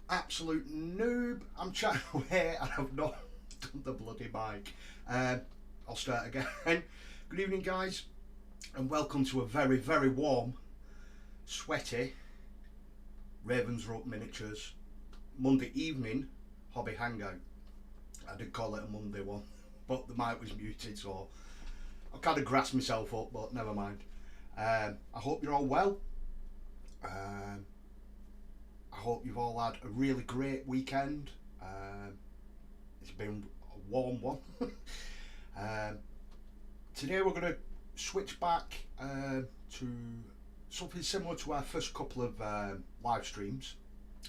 absolute noob. I'm chatting away and I've not done the bloody mic. I'll start again. Good evening, guys, and welcome to a very, very warm, sweaty Ravens Rope Miniatures Monday evening hobby hangout. I did call it a Monday one, but the mic was muted, so I kind of grasped myself up, but never mind. I hope you're all well. I hope you've all had a really great weekend. It's been a warm one. Today we're going to switch back to something similar to our first couple of live streams.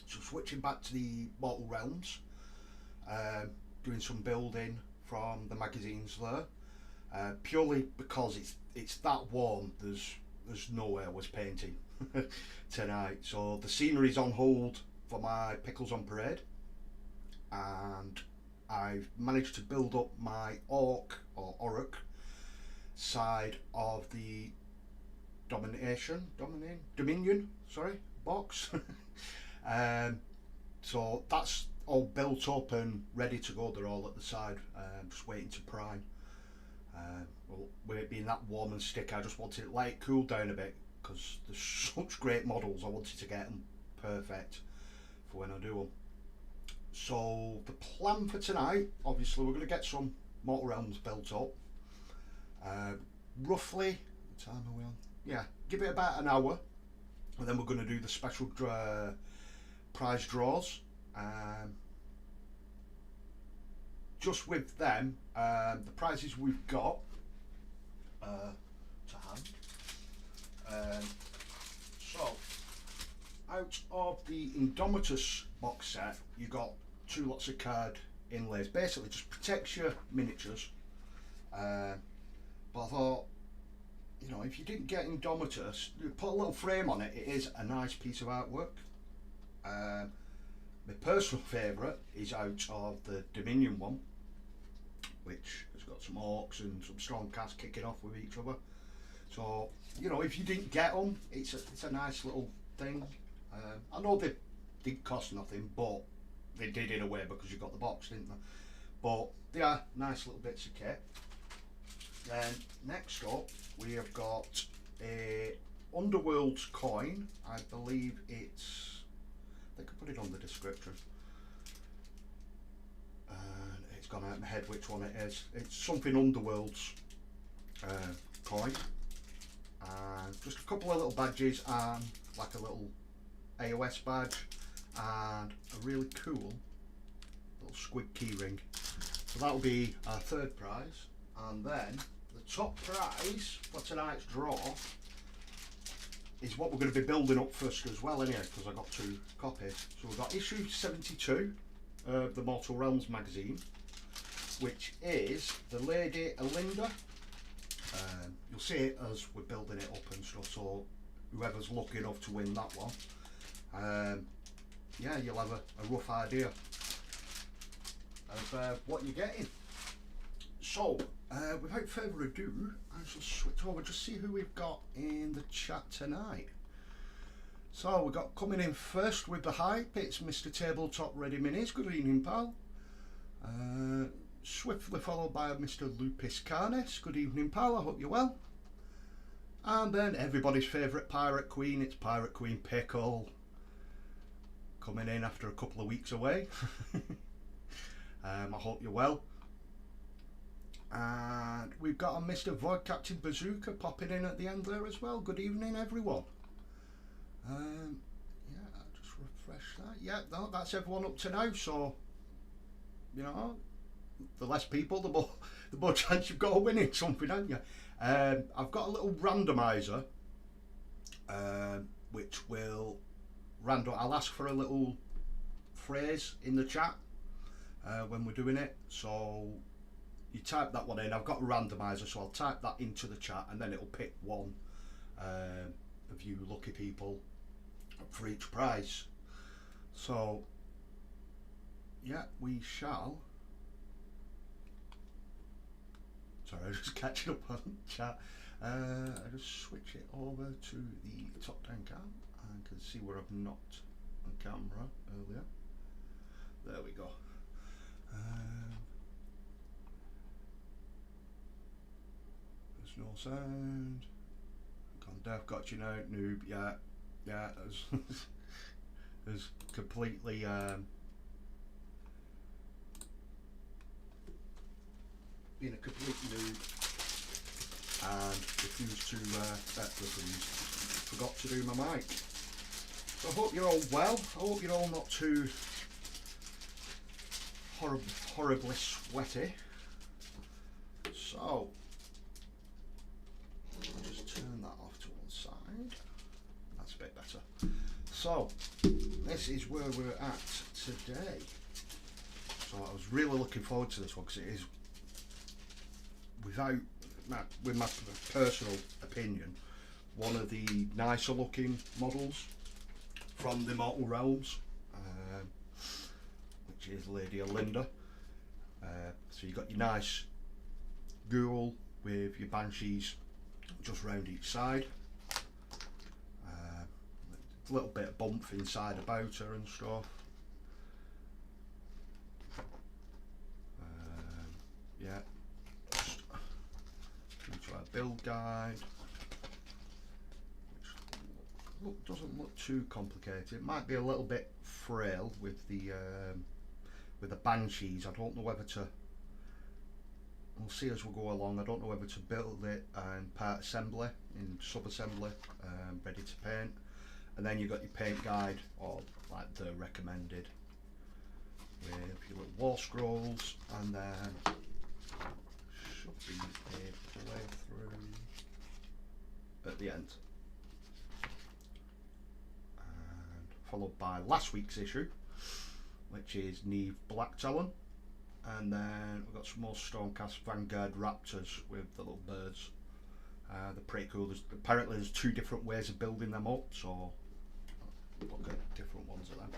So switching back to the Mortal Realms, doing some building from the magazines there, purely because it's that warm. There's nowhere I was painting tonight, so the scenery's on hold for my Pickles on Parade, and I've managed to build up my Orc side of the Dominion box. So that's all built up and ready to go. They're all at the side, just waiting to prime. Well, with it being that warm and sticky, I just wanted to let it cool down a bit, because there's such great models. I wanted to get them perfect for when I do them. So the plan for tonight, obviously we're going to get some Mortal Realms built up. Roughly, what time are we on? Yeah, give it about an hour, and then we're going to do the special prize draws. Just with them, the prizes we've got to hand. So, out of the Indomitus box set, you got 2 lots of card inlays. Basically, just protects your miniatures. But I thought, you know, if you didn't get Indomitus, you put a little frame on it. It is a nice piece of artwork. My personal favourite is out of the Dominion one, which has got some orcs and some strong cast kicking off with each other. So, you know, if you didn't get them, it's a nice little thing. I know they didn't cost nothing, but they did in a way because you got the box, didn't they? But they are nice little bits of kit. Then next up, we have got a Underworld's coin. I believe it's, I think I put it on the description. It's gone out of my head which one it is. It's something Underworld's coin. And just a couple of little badges and like a little AOS badge and a really cool little squid key ring. So that'll be our third prize. And then the top prize for tonight's draw is what we're going to be building up first as well, anyway, because I got 2 copies. So we've got issue 72 of the Mortal Realms magazine, which is the Lady Alinda. You'll see it as we're building it up and stuff, so whoever's lucky enough to win that one, yeah, you'll have a rough idea of what you're getting. So, without further ado, I shall switch over to see who we've got in the chat tonight. So, we've got coming in first with the hype, it's Mr. Tabletop Ready Minis. Good evening, pal. Swiftly followed by Mr. Lupus Carnes. Good evening, pal. I hope you're well. And then everybody's favourite Pirate Queen, it's Pirate Queen Pickle. Coming in after a couple of weeks away. I hope you're well. And we've got a Mr. Void Captain Bazooka popping in at the end there as well. Good evening, everyone. Yeah, I'll just refresh that. Yeah, no, that's everyone up to now. So, you know, the less people, the more chance you've got of winning something, haven't you? I've got a little randomizer, which will I'll ask for a little phrase in the chat when we're doing it. So you type that one in. I've got a randomizer, so I'll type that into the chat, and then it'll pick one of you lucky people for each prize. So yeah, we shall. Sorry, I'm just catching up on chat. I just switch it over to the top down cam. I can see where I've not on camera earlier. There we go. There's no sound. Gone deaf, got you now, noob. Yeah, has completely been a complete noob and refused to forgot to do my mic. So I hope you're all well. I hope you're all not too horribly sweaty. So I'll just turn that off to one side. That's a bit better. So this is where we're at today. So I was really looking forward to this one because it is, with my personal opinion, one of the nicer looking models from the Mortal Realms, which is Lady Alinda. So you've got your nice ghoul with your banshees just round each side. A little bit of bump inside about her and stuff. Yeah, just into our build guide, which doesn't look too complicated. It might be a little bit frail with the banshees. I don't know whether to. We'll see as we go along. I don't know whether to build it in part assembly, in sub assembly, ready to paint, and then you've got your paint guide, or like the recommended, with your little war scrolls, and then should be a playthrough at the end, and followed by last week's issue, which is Neve Blacktalon, and then we've got some more Stormcast Vanguard Raptors with the little birds. They're pretty cool. Apparently there's 2 different ways of building them up, so look at different ones of them.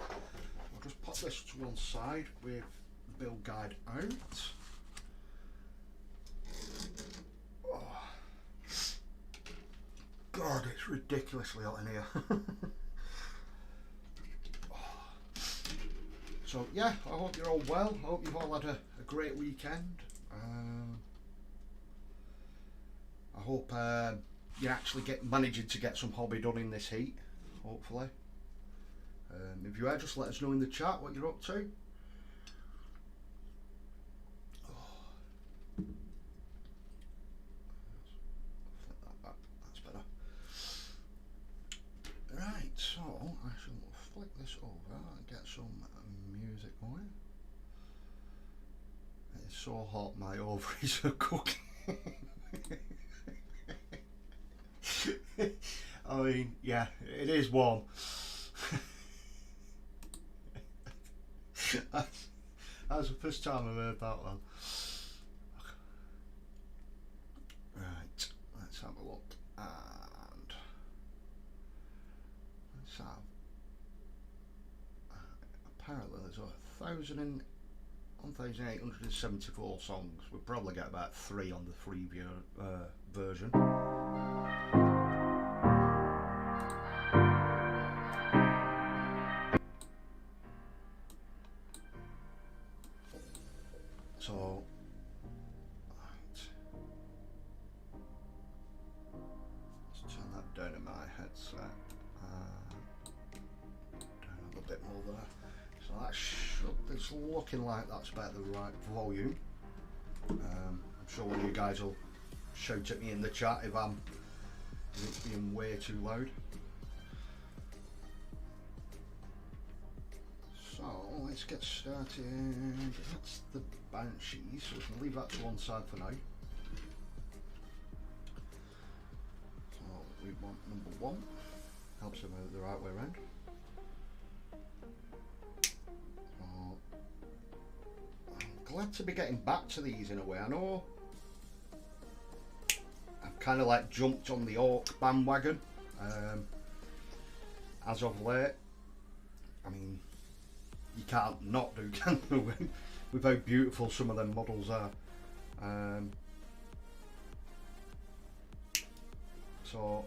I'll just put this to one side with the build guide out. Oh. God, it's ridiculously hot in here. So yeah, I hope you're all well. I hope you've all had a great weekend. I hope you're actually managing to get some hobby done in this heat, hopefully. If you are, just let us know in the chat what you're up to. That's better. Right, so I shall flick this over and get some music going. It's so hot, my ovaries are cooking. I mean, yeah, it is warm. That's the first time I've heard that one. Right, let's have a look, and let's have. Apparently, there's 1,874 songs. We'll probably get about 3 on the free version. So, right. Let's turn that down in my headset. Down a little bit more there. So it's looking like that's about the right volume. I'm sure one of you guys will shout at me in the chat if it's being way too loud. So let's get started. That's the Banshees, so we can leave that to one side for now. So we want number 1. Helps them out the right way around. I'm glad to be getting back to these in a way. I know I've kind of like jumped on the Orc bandwagon as of late. I mean, you can't not do, can you, with how beautiful some of them models are. So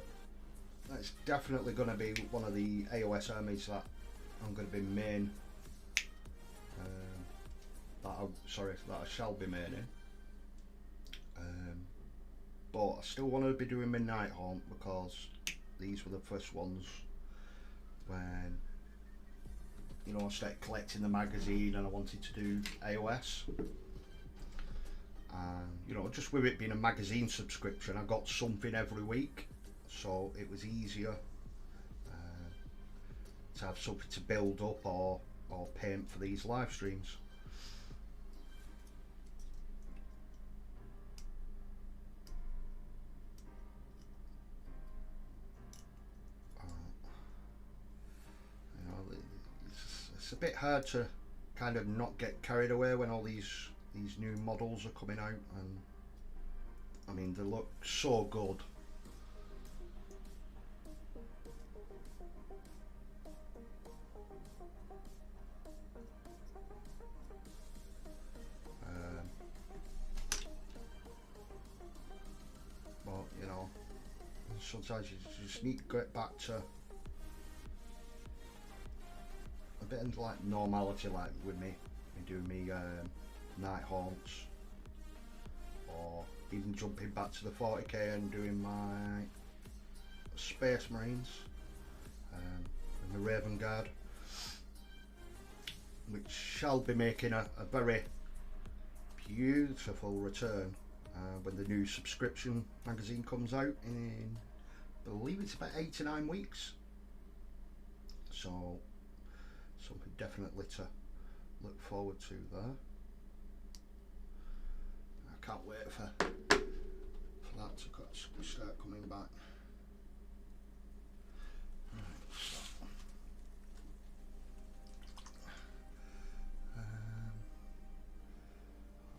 that's definitely going to be one of the AOS armies that I'm going to be main that I shall be making. But I still want to be doing my night haunt because these were the first ones when, you know, I started collecting the magazine and I wanted to do AOS. And, you know, just with it being a magazine subscription, I got something every week, so it was easier to have something to build up or paint for these live streams. You know, it's a bit hard to kind of not get carried away when all these new models are coming out, and I mean they look so good. But you know, sometimes you just need to get back to a bit of like normality, like with me doing me night haunts, or even jumping back to the 40k and doing my Space Marines and the Raven Guard, which shall be making a very beautiful return when the new subscription magazine comes out in, I believe it's about 8 to 9 weeks. So something definitely to look forward to there. I can't wait for that to start coming back. Right, so,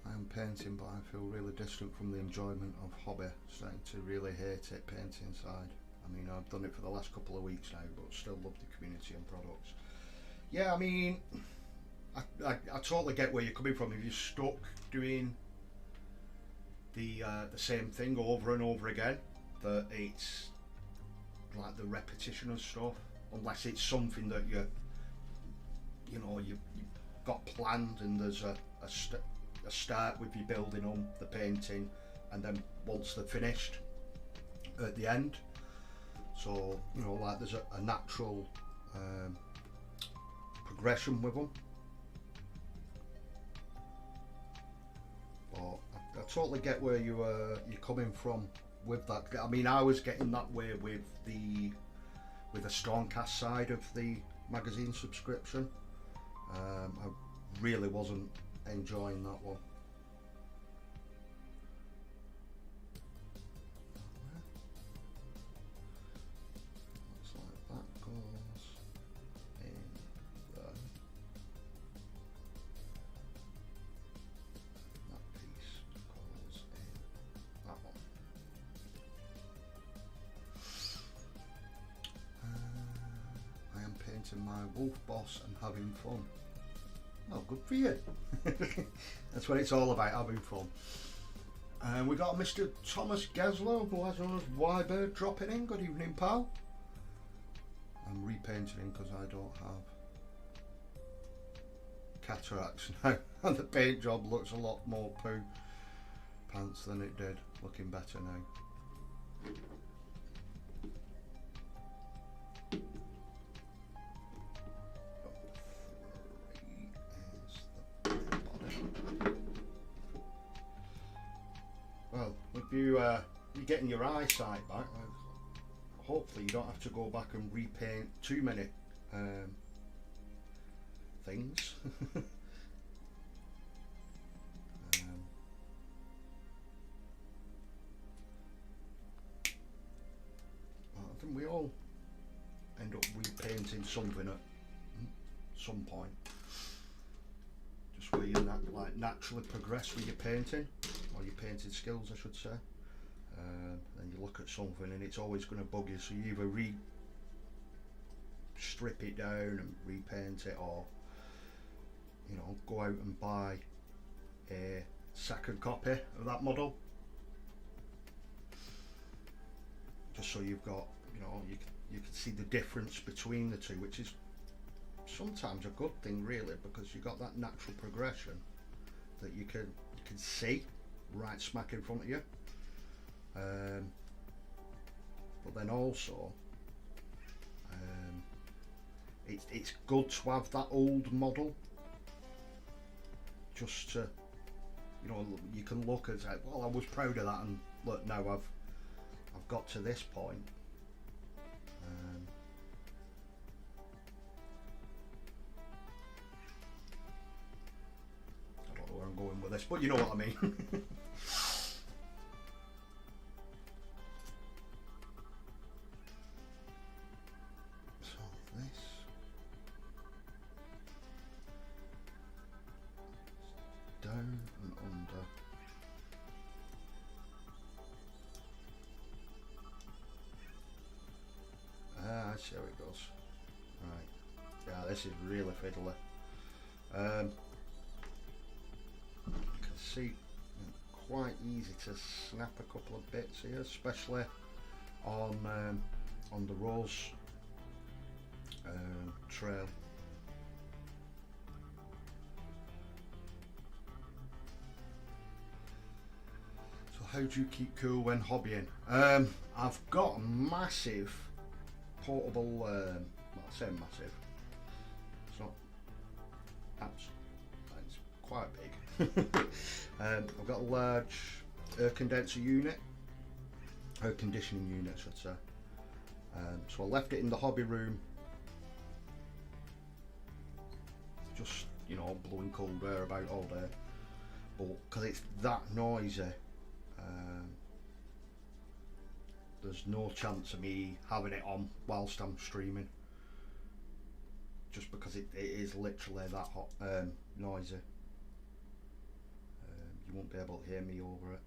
I'm painting, but I feel really distant from the enjoyment of hobby. Starting to really hate it, painting side. I mean, I've done it for the last couple of weeks now, but still love the community and products. Yeah, I mean, I totally get where you're coming from. If you're stuck doing the same thing over and over again, that it's like the repetition of stuff, unless it's something that you've got planned and there's a start with you building on the painting, and then once they're finished at the end, so you know, like there's a natural progression with them. But I totally get where you're coming from with that. I mean, I was getting that way with the Stormcast side of the magazine subscription. I really wasn't enjoying that one. Looks like that goes in there. That piece goes in that one. I am painting my wolf boss and having fun. Oh, good for you. That's what it's all about, having fun. And we got Mr. Thomas Geslow, who has on his Y-Bird dropping in. Good evening, pal. I'm repainting him because I don't have cataracts now, and the paint job looks a lot more poo pants than it did. Looking better now. Well, with you getting your eyesight back, hopefully you don't have to go back and repaint too many things. I think we all end up repainting something at some point. Just where you naturally progress with your painting, or your painting skills, I should say. Then you look at something and it's always going to bug you, so you either strip it down and repaint it, or you know, go out and buy a second copy of that model, just so you've got, you know, you can see the difference between the two, which is sometimes a good thing really, because you got that natural progression that you can see right smack in front of you. But then also it's good to have that old model, just to, you know, you can look and say, well, I was proud of that, and look, now I've got to this point. I don't know where I'm going with this, but you know what I mean. So this down and under. Ah, I see how it goes. Right. Yeah, this is really fiddly. You can see quite easy to snap a couple of bits here, especially on the rose trail. So how do you keep cool when hobbying? I've got a massive portable, well, I say massive, it's not, it's quite big. I've got a large air condenser unit, air conditioning unit I should say. So I left it in the hobby room, just, you know, blowing cold air about all day, but because it's that noisy, there's no chance of me having it on whilst I'm streaming, just because it is literally that hot, noisy. You won't be able to hear me over it,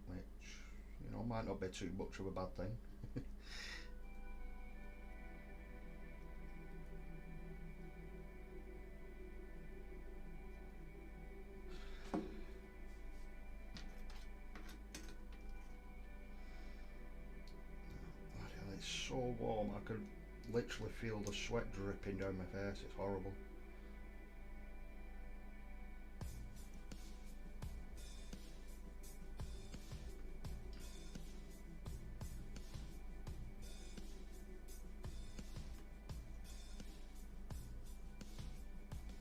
which, you know, might not be too much of a bad thing. It's so warm, I could literally feel the sweat dripping down my face, it's horrible.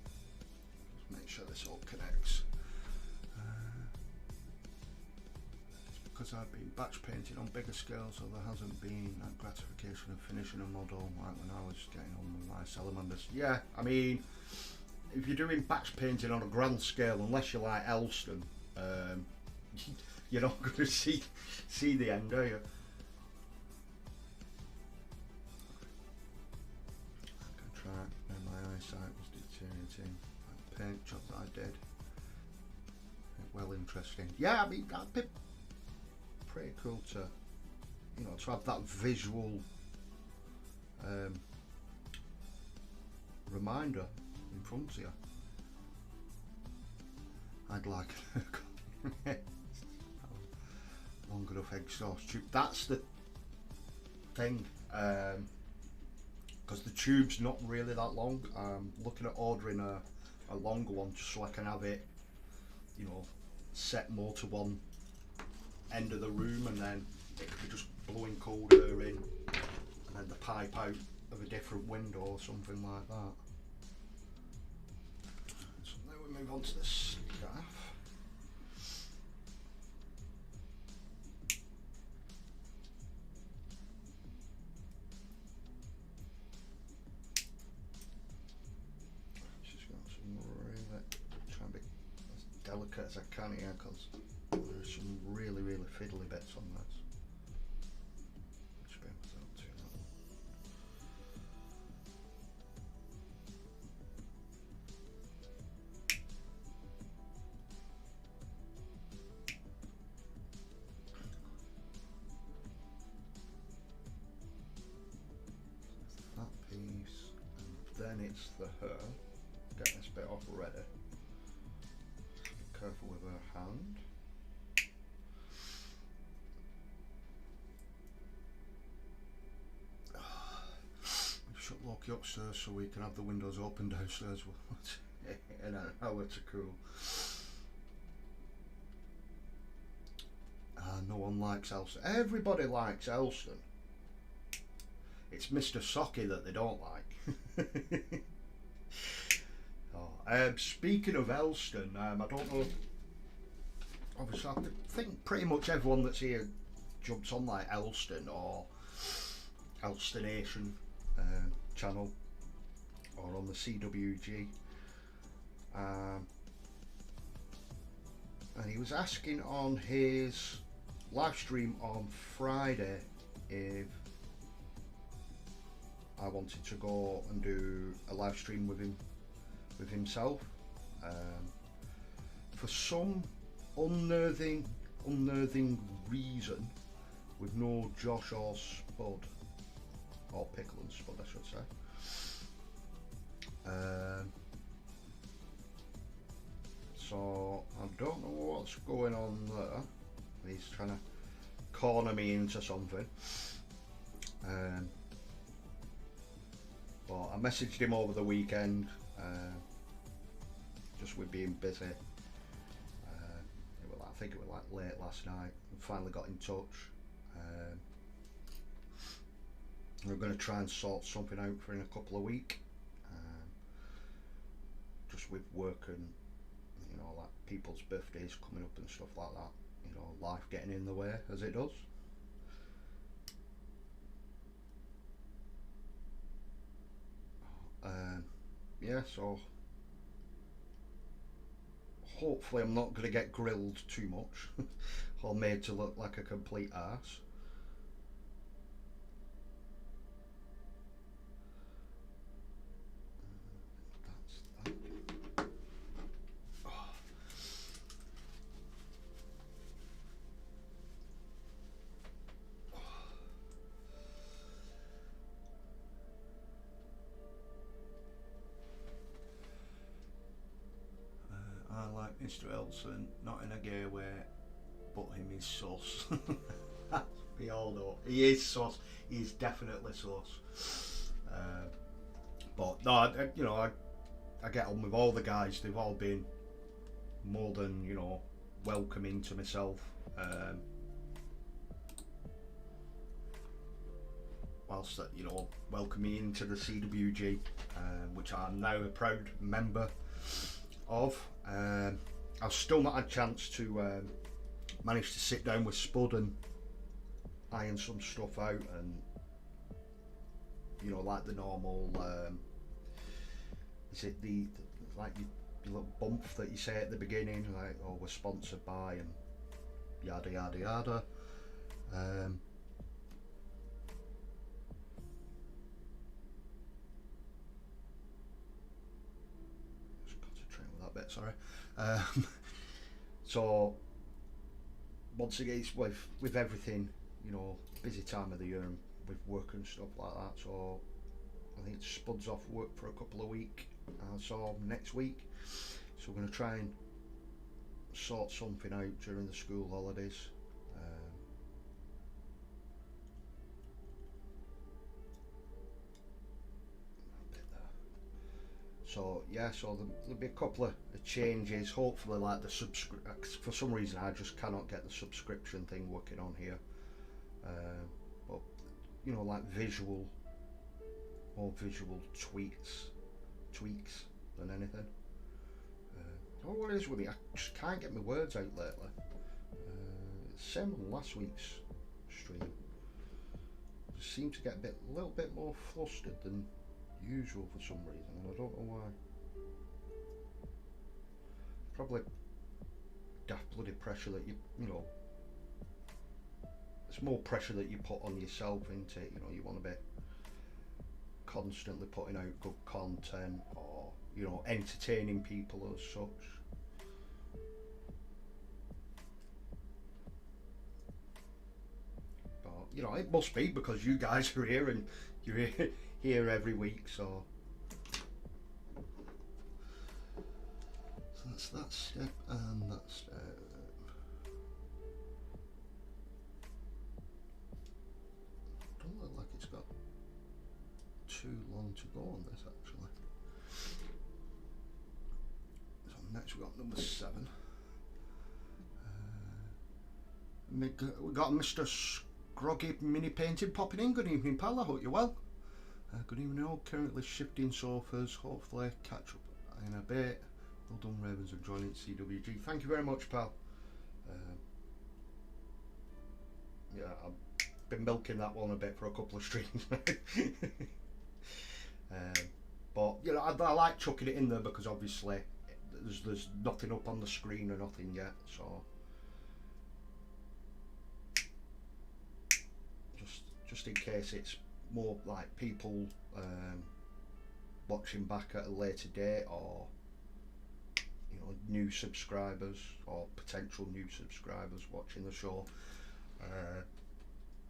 Just make sure this all connects. Because I've been batch painting on bigger scale, so there hasn't been that gratification of finishing a model like when I was getting on with my salamanders. Yeah, I mean, if you're doing batch painting on a grand scale, unless you're like Elston, you're not going to see the end, are you? I can try when my eyesight was deteriorating. That paint job that I did, well, interesting. Yeah, I mean, that'd be pretty cool to, you know, to have that visual reminder in front of you. I'd like long enough exhaust tube. That's the thing, because the tube's not really that long. I'm looking at ordering a longer one just so I can have it, you know, set more to one end of the room, and then it'd be just blowing cold air in, and then the pipe out of a different window or something like that. So now we move on to the staff. Just got some really, try and be as delicate as I can here, because there's some really fiddly bits on this. Which bit was that to now? That piece, and then it's the her. Get this bit off already. Be careful with her hand. Shut low walk you upstairs so we can have the windows open downstairs in an hour to cool. No one likes Elston. Everybody likes Elston. It's Mr. Socky that they don't like. Speaking of Elston, I don't know. Obviously, I think pretty much everyone that's here jumps on like Elston or Elstonation channel or on the CWG. And he was asking on his live stream on Friday if I wanted to go and do a live stream with him, with himself. For some unnerving reason, with no Josh or Spud, or Pickle and Spud I should say. So I don't know what's going on there. He's trying to corner me into something. But I messaged him over the weekend, just with being busy. I think it was like late last night. We finally got in touch. We're going to try and sort something out for in a couple of weeks. Just with work and, you know, like people's birthdays coming up and stuff like that. You know, life getting in the way as it does. Yeah, so hopefully I'm not going to get grilled too much or made to look like a complete arse. I like Mr. Elson, not in a gay way, but him is sus. We all know he is sus. He's definitely sus. But no, you know, I get on with all the guys. They've all been more than, you know, welcoming to myself. Whilst you know, welcoming into the CWG, which I'm now a proud member of. I've still not had a chance to manage to sit down with Spud and iron some stuff out, and you know, like the normal is it the like your little bump that you say at the beginning, like, oh, we're sponsored by, and yada yada yada. Bit, sorry. So once again, it's with everything, you know, busy time of the year and with work and stuff like that. So I think Spud's off work for a couple of weeks. So next week, so we're going to try and sort something out during the school holidays. So yeah, so there'll be a couple of changes. Hopefully, like the for some reason I just cannot get the subscription thing working on here. But you know, like more visual tweaks than anything. Oh, what is with me? I just can't get my words out lately. Same on last week's stream. Just seem to get a little bit more flustered than usual for some reason, and I don't know why. Probably daft bloody pressure that you know, it's more pressure that you put on yourself, isn't it? You know, you want to be constantly putting out good content, or, you know, entertaining people as such. But you know, it must be because you guys are here and you're here every week, so that's that step and that step. Don't look like it's got too long to go on this actually. So next we got number 7. We got Mr. Scroggy Mini Painting popping in. Good evening, pal. I hope you're well. Good evening all. Currently shifting sofas. Hopefully catch up in a bit. Well done, Ravens, of joining CWG. Thank you very much, pal. Yeah, I've been milking that one a bit for a couple of streams. But you know, I like chucking it in there because obviously there's nothing up on the screen or nothing yet, so just in case it's more like people watching back at a later date, or you know, new subscribers or potential new subscribers watching the show,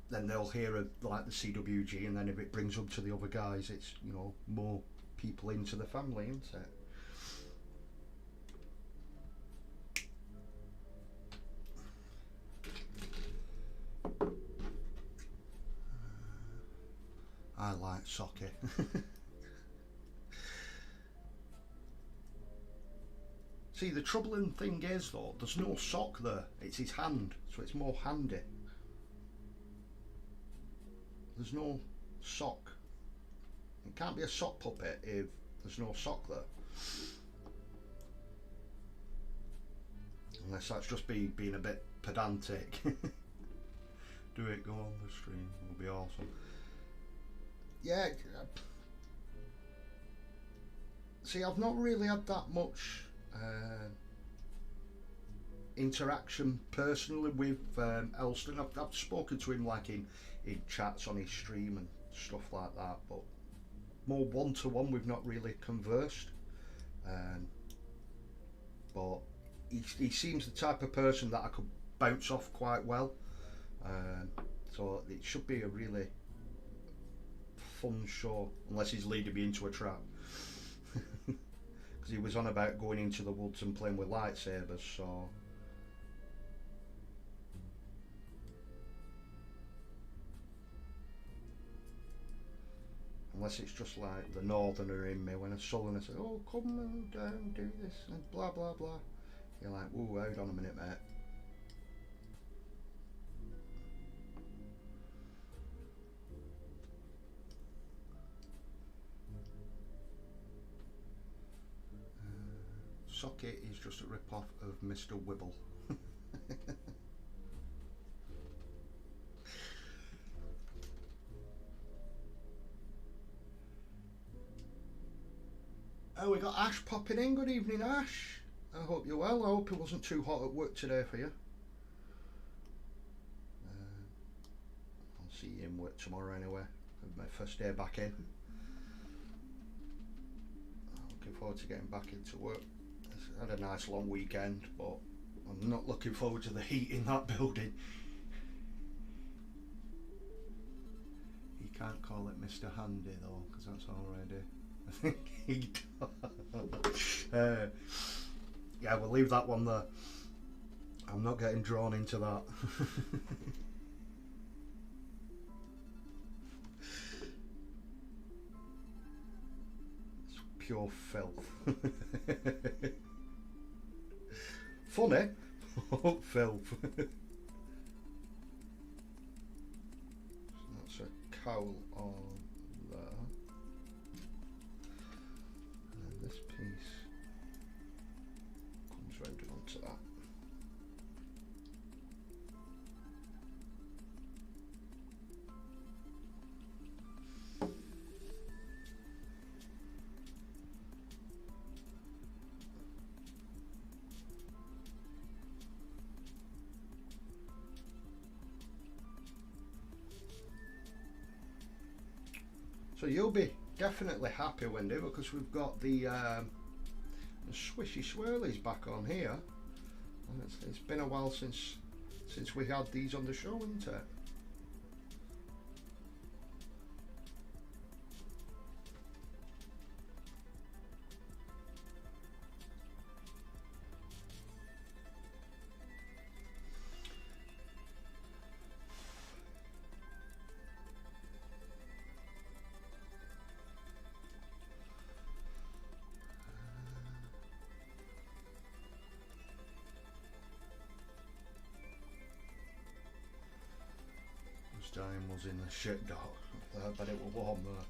then they'll hear of like the CWG, and then if it brings up to the other guys, it's, you know, more people into the family, isn't it? I like Socky. See, the troubling thing is though, there's no sock there, it's his hand, so it's more handy. There's no sock. It can't be a sock puppet if there's no sock there. Unless that's just being a bit pedantic. Do it, go on the stream, it'll be awesome. Yeah, see, I've not really had that much interaction personally with Elston. I've spoken to him like in chats on his stream and stuff like that, but more one-to-one, we've not really conversed. But he seems the type of person that I could bounce off quite well, so it should be a really fun show, unless he's leading me into a trap. Because he was on about going into the woods and playing with lightsabers, so unless it's just like the northerner in me when a southerner says, oh, come and do this and blah blah blah, you're like, ooh, hold on a minute, mate. Socket is just a rip-off of Mr. Wibble. Oh, we got Ash popping in. Good evening, Ash. I hope you're well. I hope it wasn't too hot at work today for you. I'll see you in work tomorrow anyway. My first day back in. Looking forward to getting back into work. I had a nice long weekend, but I'm not looking forward to the heat in that building. You can't call it Mr. Handy though, because that's already, I think he does. Yeah, we'll leave that one there. I'm not getting drawn into that. It's pure filth. Funny, filth. So that's a cowl on there, and then this piece comes round onto that. So you'll be definitely happy, Wendy, because we've got the swishy swirlies back on here. And it's been a while since we had these on the show, isn't it? time was in the shit dark. I bet it was warm there.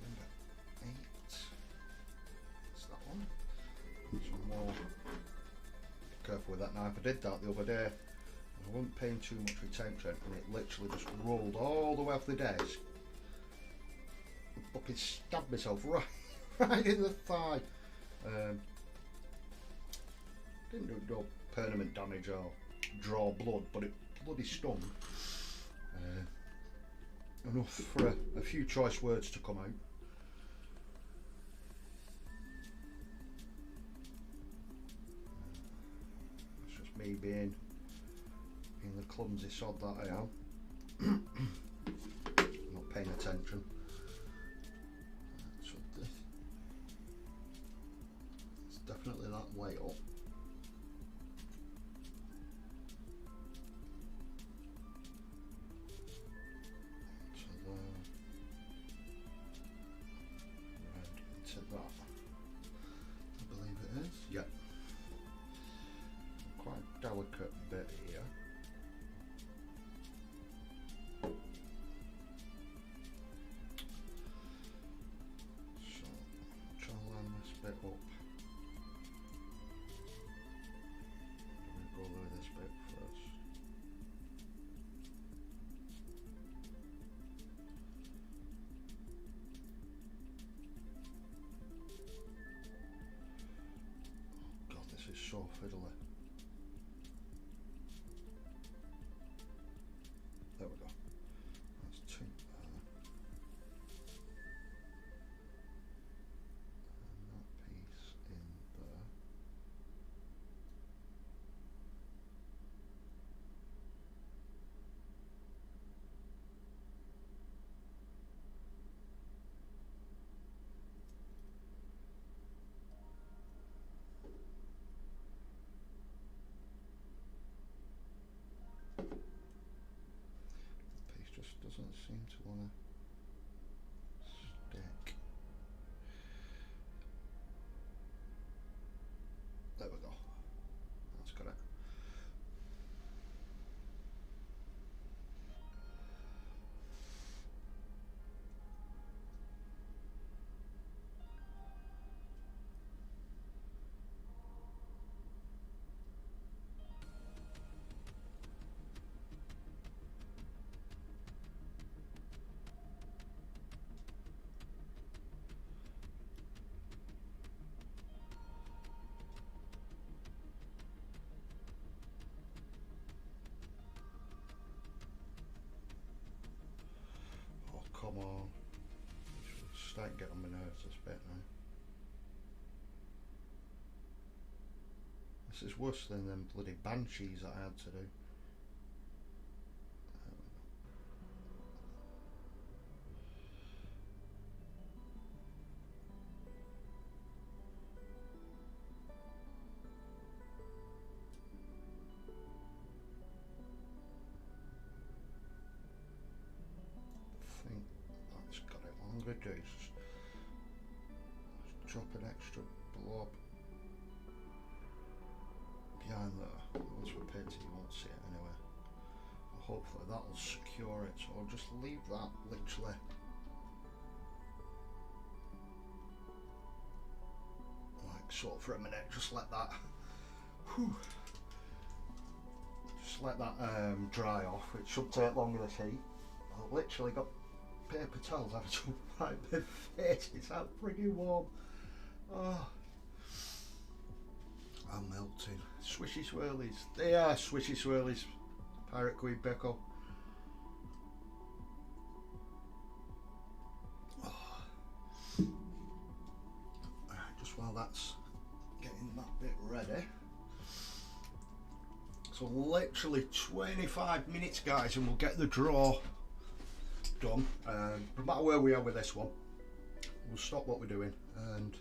Number 8. It's that one. Some more. Be careful with that knife. I did that the other day. I wasn't paying too much attention and it literally just rolled all the way off the desk. I fucking stabbed myself right in the thigh. Didn't do no permanent damage or draw blood, but it bloody stung. Enough for a few choice words to come out. It's just me being the clumsy sod that I am. Not paying attention. So it's definitely that way up. To that, I believe it is. Yep. Quite delicate bit here. So try and line this bit up. We'll go over this bit first. So fiddly. There we go. That's 2 there. And that piece in there. Doesn't seem to want to stick. There we go. That's got it. Come on. It's starting to get on my nerves this bit now. This is worse than them bloody banshees that I had to do. Do just drop an extra blob behind there. Once we paint it, you won't see it anyway. But hopefully that'll secure it. So I'll just leave that literally like so for a minute. Just let that. Whew, just let that dry off. It should take longer to heat. I've literally got paper towels having to wipe my face. It's out pretty warm. Oh, I'm melting. Swishy swirlies. They are swishy swirlies. Pirate Queen Beko. Oh. Just while that's getting that bit ready. So literally 25 minutes, guys, and we'll get the draw done. No matter where we are with this one, we'll stop what we're doing and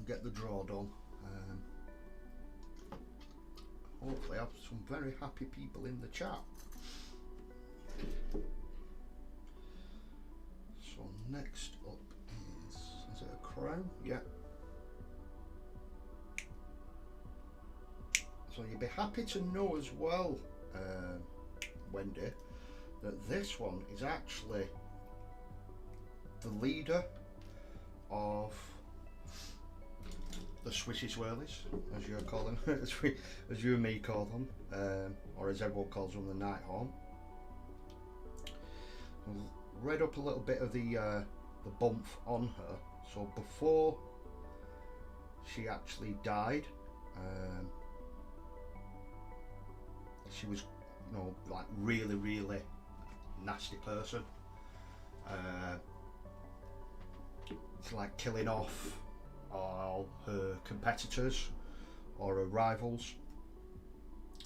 get the draw done. Hopefully have some very happy people in the chat. So next up is it a crown? Yeah. So So you'll be happy to know as well, Wendy, that this one is actually the leader of the Swissy Swirlies, as you call them, as you and me call them, or as everyone calls them, the Nighthawk. Read up a little bit of the bump on her. So before she actually died, she was, you know, like really nasty person. It's like killing off all her competitors or her rivals.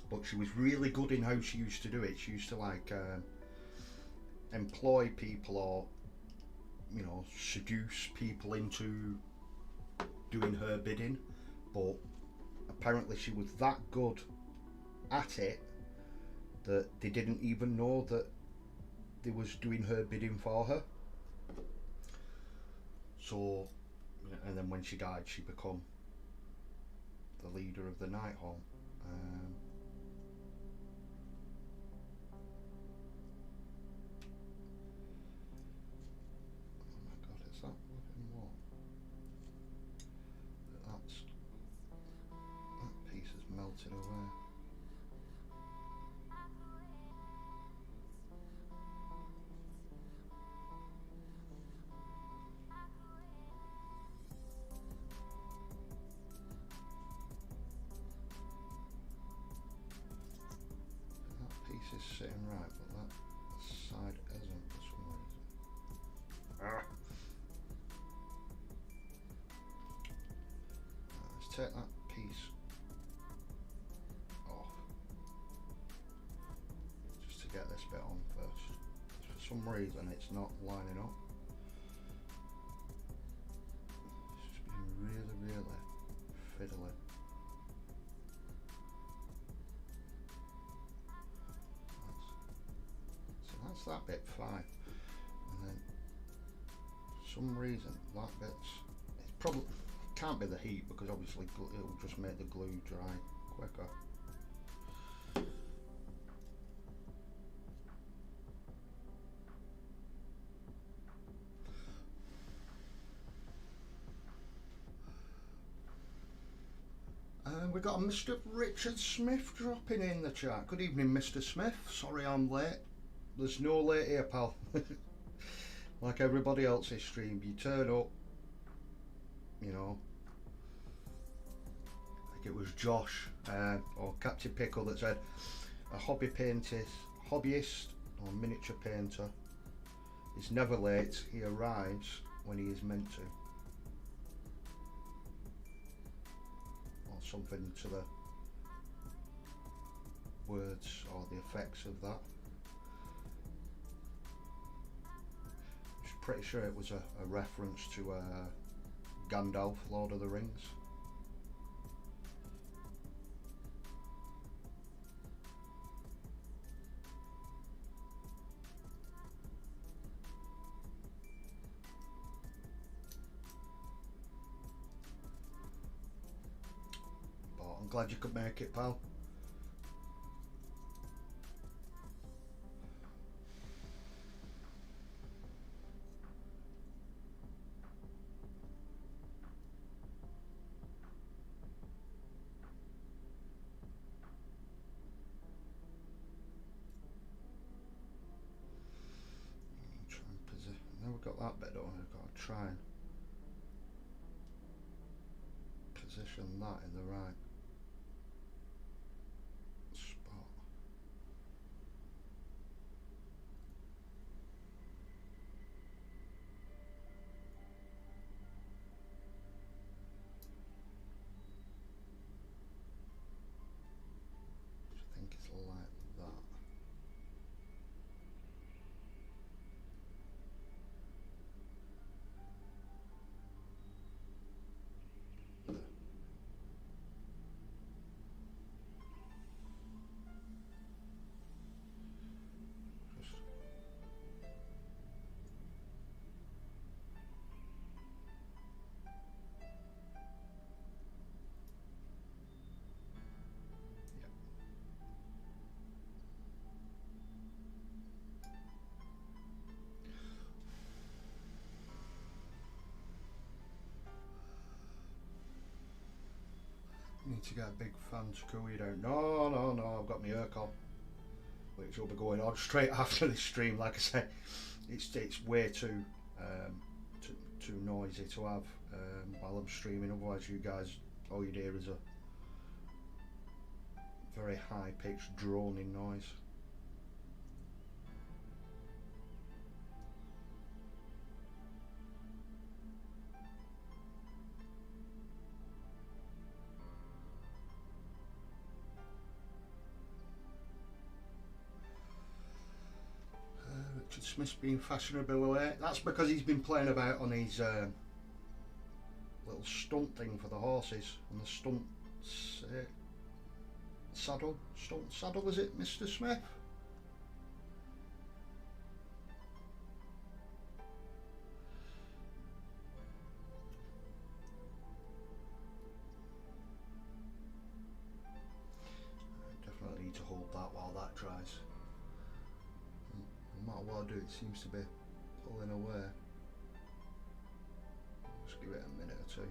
But she was really good in how she used to do it. She used to like employ people, or, you know, seduce people into doing her bidding. But apparently she was that good at it that they didn't even know that they was doing her bidding for her. So, and then when she died, she became the leader of the Nighthawk. That piece has melted away. That piece is sitting right, but that side isn't for some reason. Let's take that piece off, just to get this bit on first. For some reason it's not lining up. It's just been really fiddly. So that's that bit fine. And then for some reason that bit's, it's probably, can't be the heat, because obviously it'll just make the glue dry quicker. And we got a Mr. Richard Smith dropping in the chat. Good evening, Mr. Smith. Sorry I'm late. There's no late here, pal. Like everybody else's stream, you turn up, you know. I think it was Josh or Captain Pickle that said a hobbyist or miniature painter is never late. He arrives when he is meant to. Or something to the words or the effects of that. Pretty sure it was a reference to Gandalf, Lord of the Rings. But I'm glad you could make it, pal. Got that bit on. I've got to try and position that in the right spot. I think it's like that. to get a big fan screw you down. No, I've got my Urk on, which will be going on straight after this stream. Like I say, it's way too noisy to have while I'm streaming. Otherwise, you guys, all you hear is a very high pitched droning noise. Richard Smith's been fashionable away. That's because he's been playing about on his little stunt thing for the horses, on the stunt saddle, is it, Mr. Smith? Definitely need to hold that while that dries. No matter what I do, it seems to be pulling away. Just give it a minute or two.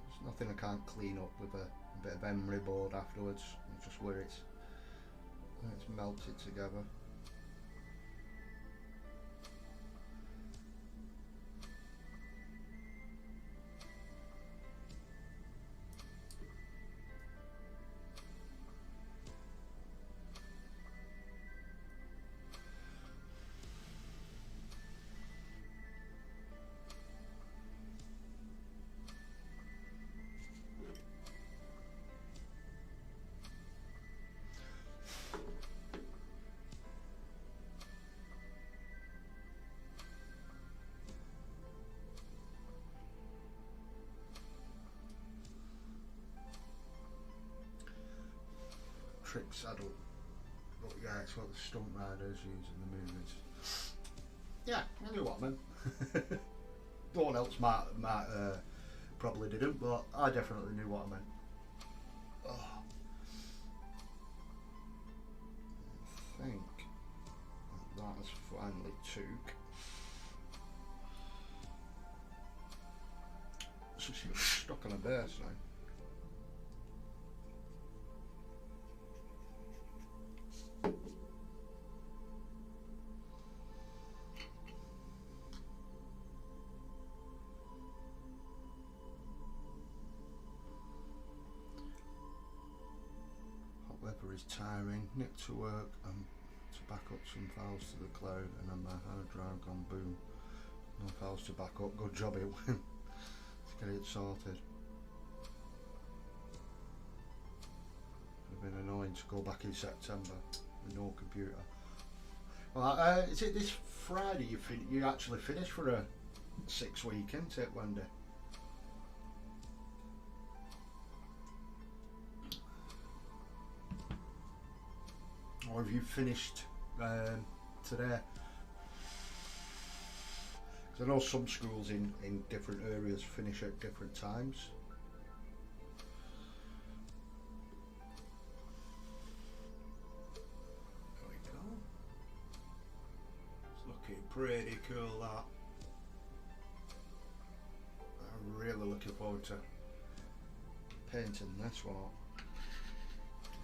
There's nothing I can't clean up with a bit of emery board afterwards. It's just where it's melted together. Trick saddle, but yeah, it's what the stunt riders use in the movies. Yeah, I knew what I meant. No one else might probably didn't, but I definitely knew what I meant. Oh. I think that has finally took. So she got stuck on a base now. Weather is tiring, nick to work and to back up some files to the cloud, and then my hard drive gone boom. No files to back up, good job it went to get it sorted. It's been annoying to go back in September with no computer. Well, is it this Friday you actually finish for a 6 week, isn't it, Wendy? Or have you finished today? Because I know some schools in different areas finish at different times. There we go. It's looking pretty cool, that. I'm really looking forward to painting this one.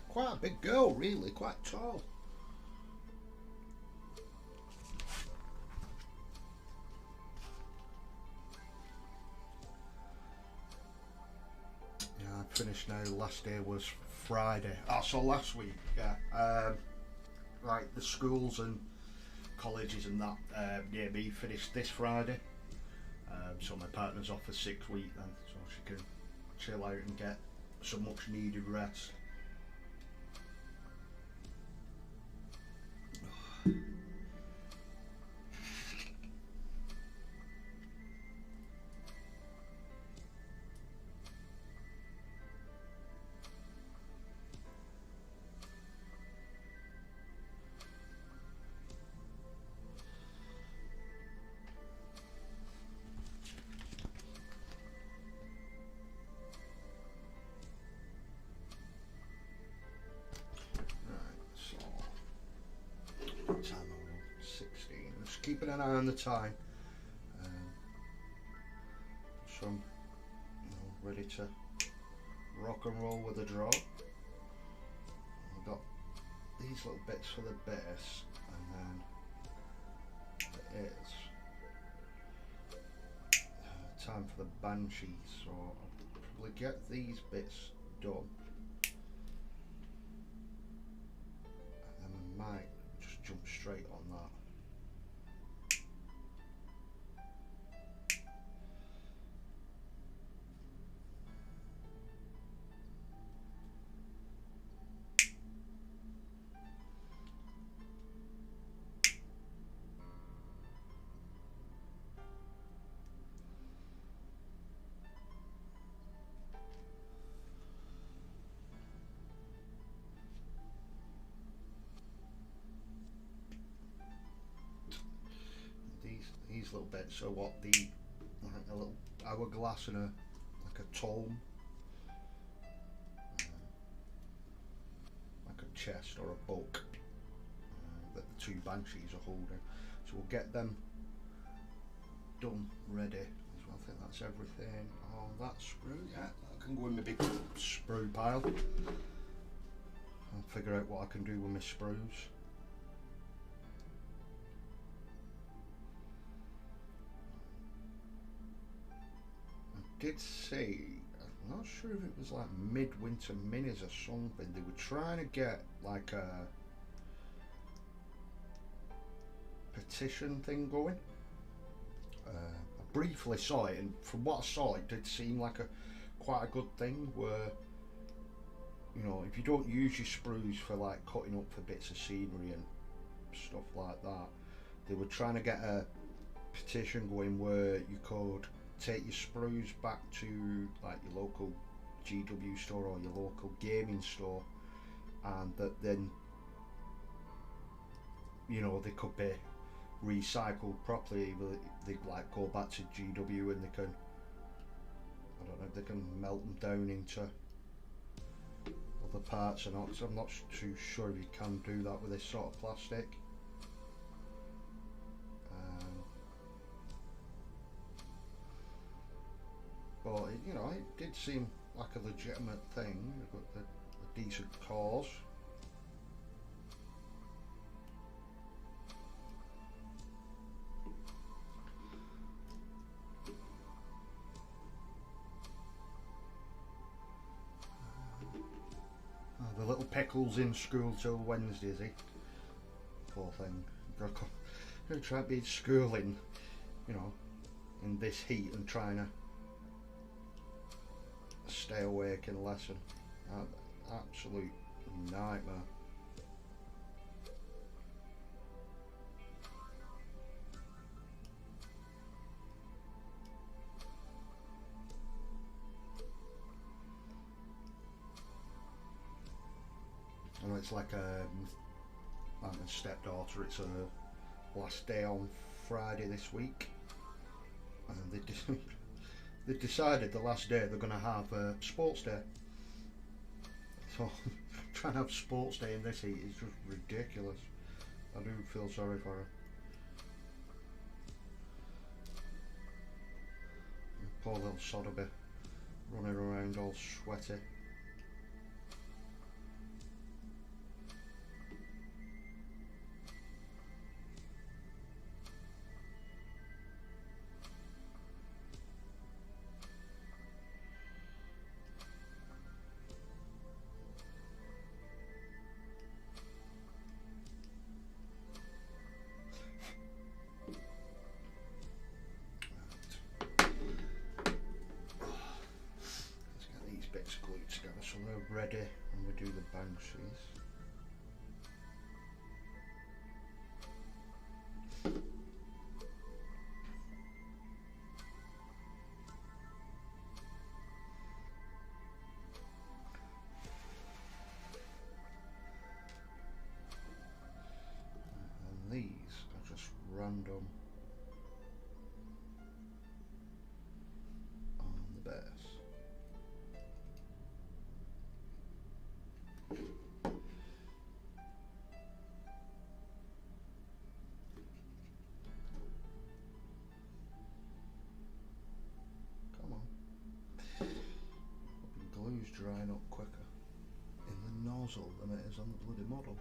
Quite a big girl, really, quite tall. Yeah, I finished now. Last day was Friday. Oh, so last week, yeah. Like the schools and colleges and that near me finished this Friday. So my partner's off for 6 weeks then, so she can chill out and get some much needed rest. keeping an eye on the time. So I'm ready to rock and roll with the draw. I've got these little bits for the base, and then it is time for the banshees. So I'll probably get these bits done, and then we might just jump straight on that. These little bits are what like a little hourglass and like a tome, like a chest or a book that the two banshees are holding. So we'll get them done, ready. So I think that's everything on that sprue. Yeah, that can go in my big sprue pile. I'll figure out what I can do with my sprues. Did see, I'm not sure if it was like midwinter minis or something, they were trying to get like a petition thing going. I briefly saw it, and from what I saw it did seem like quite a good thing, where if you don't use your sprues for like cutting up for bits of scenery and stuff like that, they were trying to get a petition going where you could take your sprues back to like your local GW store or your local gaming store, and that then they could be recycled properly. They like go back to GW and they can, I don't know if they can melt them down into other parts or not, so I'm not too sure if you can do that with this sort of plastic. But it did seem like a legitimate thing. You've got a decent cause. The little pickle's in school till Wednesday, is he? Poor thing. Gonna try to be schooling, in this heat and trying to stay awake in a lesson. Absolute nightmare. I know it's like my stepdaughter, it's her last day on Friday this week, and they decided the last day they're going to have a sports day. So trying to have sports day in this heat is just ridiculous. I do feel sorry for her. Poor little sod will be running around all sweaty. So they're ready and we do the banshees. And these are just random on the base. muzzle than it is on the bloody model.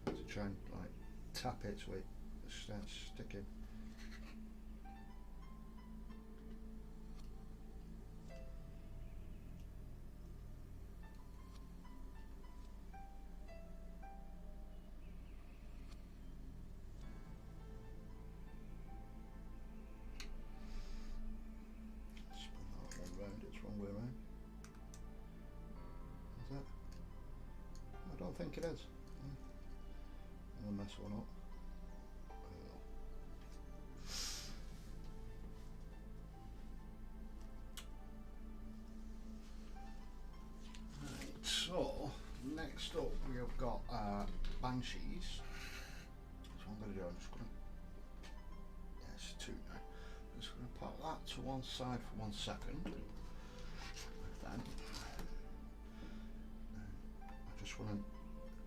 To try and like tap it so it starts sticking. I don't think it is. I'm gonna mess one up. Right, so next up we have got Banshees. So I'm gonna do, I'm just gonna, yeah, it's two now. I'm just gonna put that to one side for 1 second. Then I just want to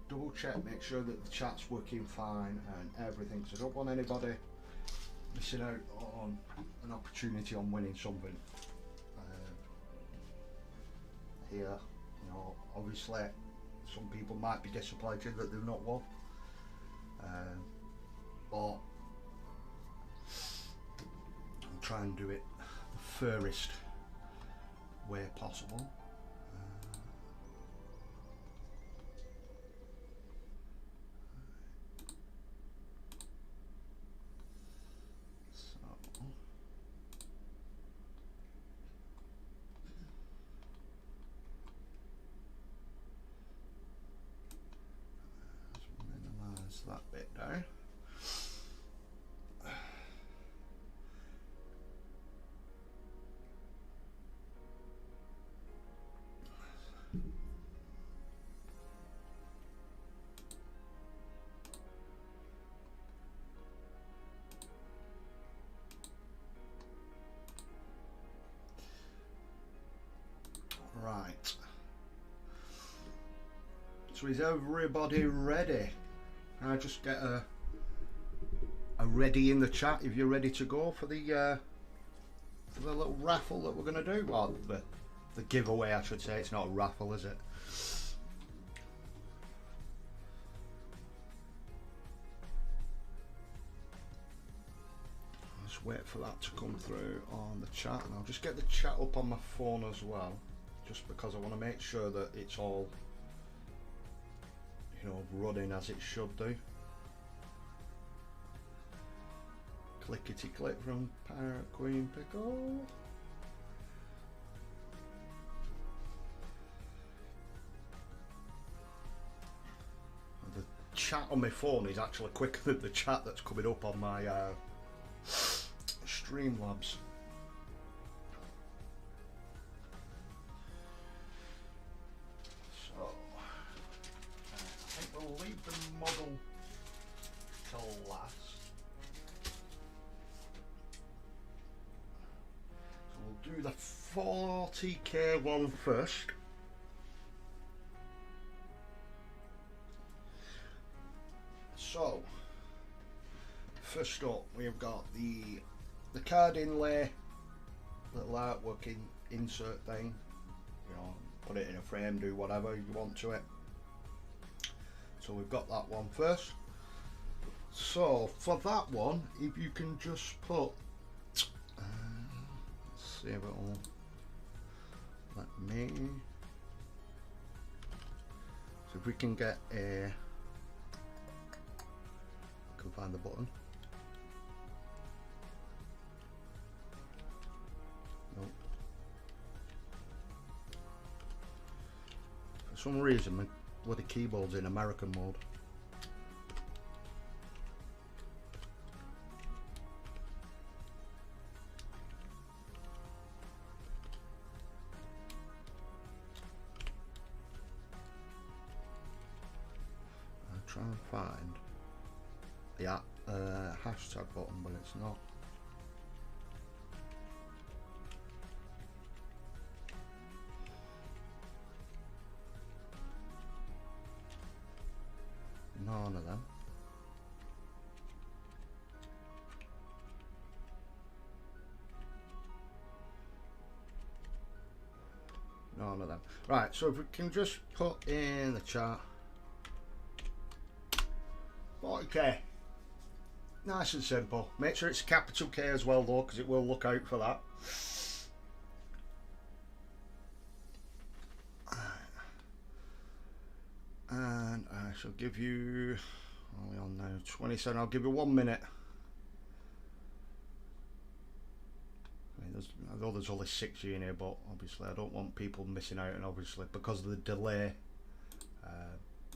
double check, make sure that the chat's working fine and everything, because I don't want anybody missing out on an opportunity on winning something. Here, you know, obviously some people might be disappointed that they've not won, but I'll try and do it the fairest way possible. That bit down. Right. So is everybody ready? I just get a ready in the chat if you're ready to go for the little raffle that we're going to do. Well, the giveaway, I should say. It's not a raffle, is it? I'll just wait for that to come through on the chat, and I'll just get the chat up on my phone as well, just because I want to make sure that it's all, you know, running as it should do. Clickety click from Pirate Queen Pickle. The chat on my phone is actually quicker than the chat that's coming up on my Streamlabs. We'll leave the model till last. So we'll do the 40k one first. So first up we've got the card inlay, little artwork insert thing. You know, put it in a frame, do whatever you want to it. So we've got that one first. So for that one, if you can just put, let's see if it'll let me. So if we can get a, can find the button. Nope. For some reason, my bloody keyboard's in American mode. I'll try and find the hashtag button, but it's not. None of them. understand. Right, so if we can just put in the chat 40k. Nice and simple. Make sure it's a capital K as well though, because it will look out for that. And I shall give you, only on now, 27, I'll give you 1 minute. I mean, I know there's only 6 in here, but obviously I don't want people missing out, and obviously because of the delay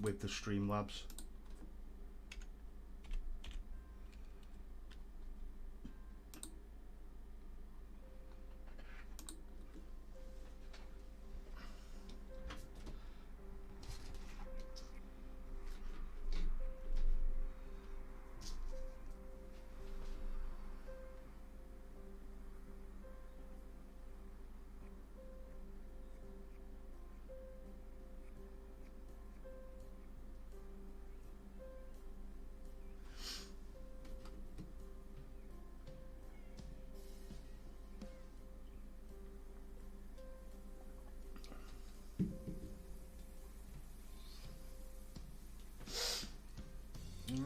with the Streamlabs.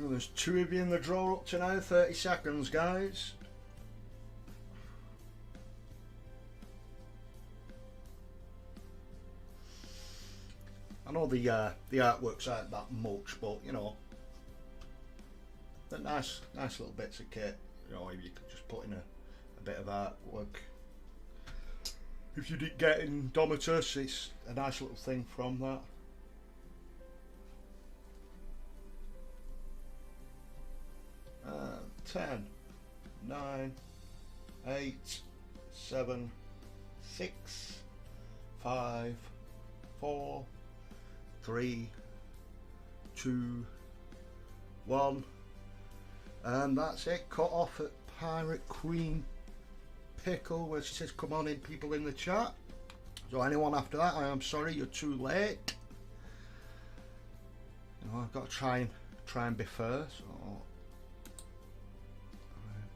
There's 2 of you in the draw up to now, 30 seconds guys. I know the artworks aren't that much, but you know, they're nice little bits of kit. You know, you could just put in a bit of artwork. If you didn't get Indomitus, it's a nice little thing from that. Uh, 10, 9, 8, 7, 6, 5, 4, 3, 2, 1, and that's it. Cut off at Pirate Queen Pickle, where she says come on in people in the chat. So anyone after that, I am sorry, you're too late. You know, I've got to try and be fair, so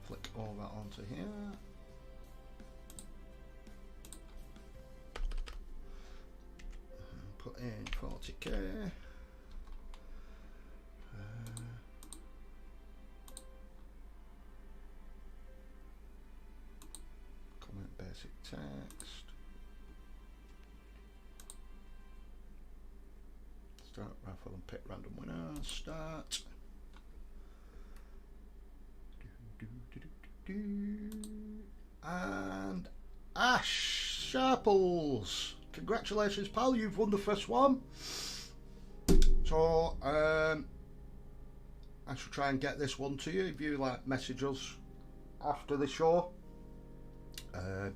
flick all that onto here. Put in 40k. Comment basic text. Start raffle and pick random winners. Start. And Ash Sharples, congratulations pal, you've won the first one. So I shall try and get this one to you if you like message us after the show. I'll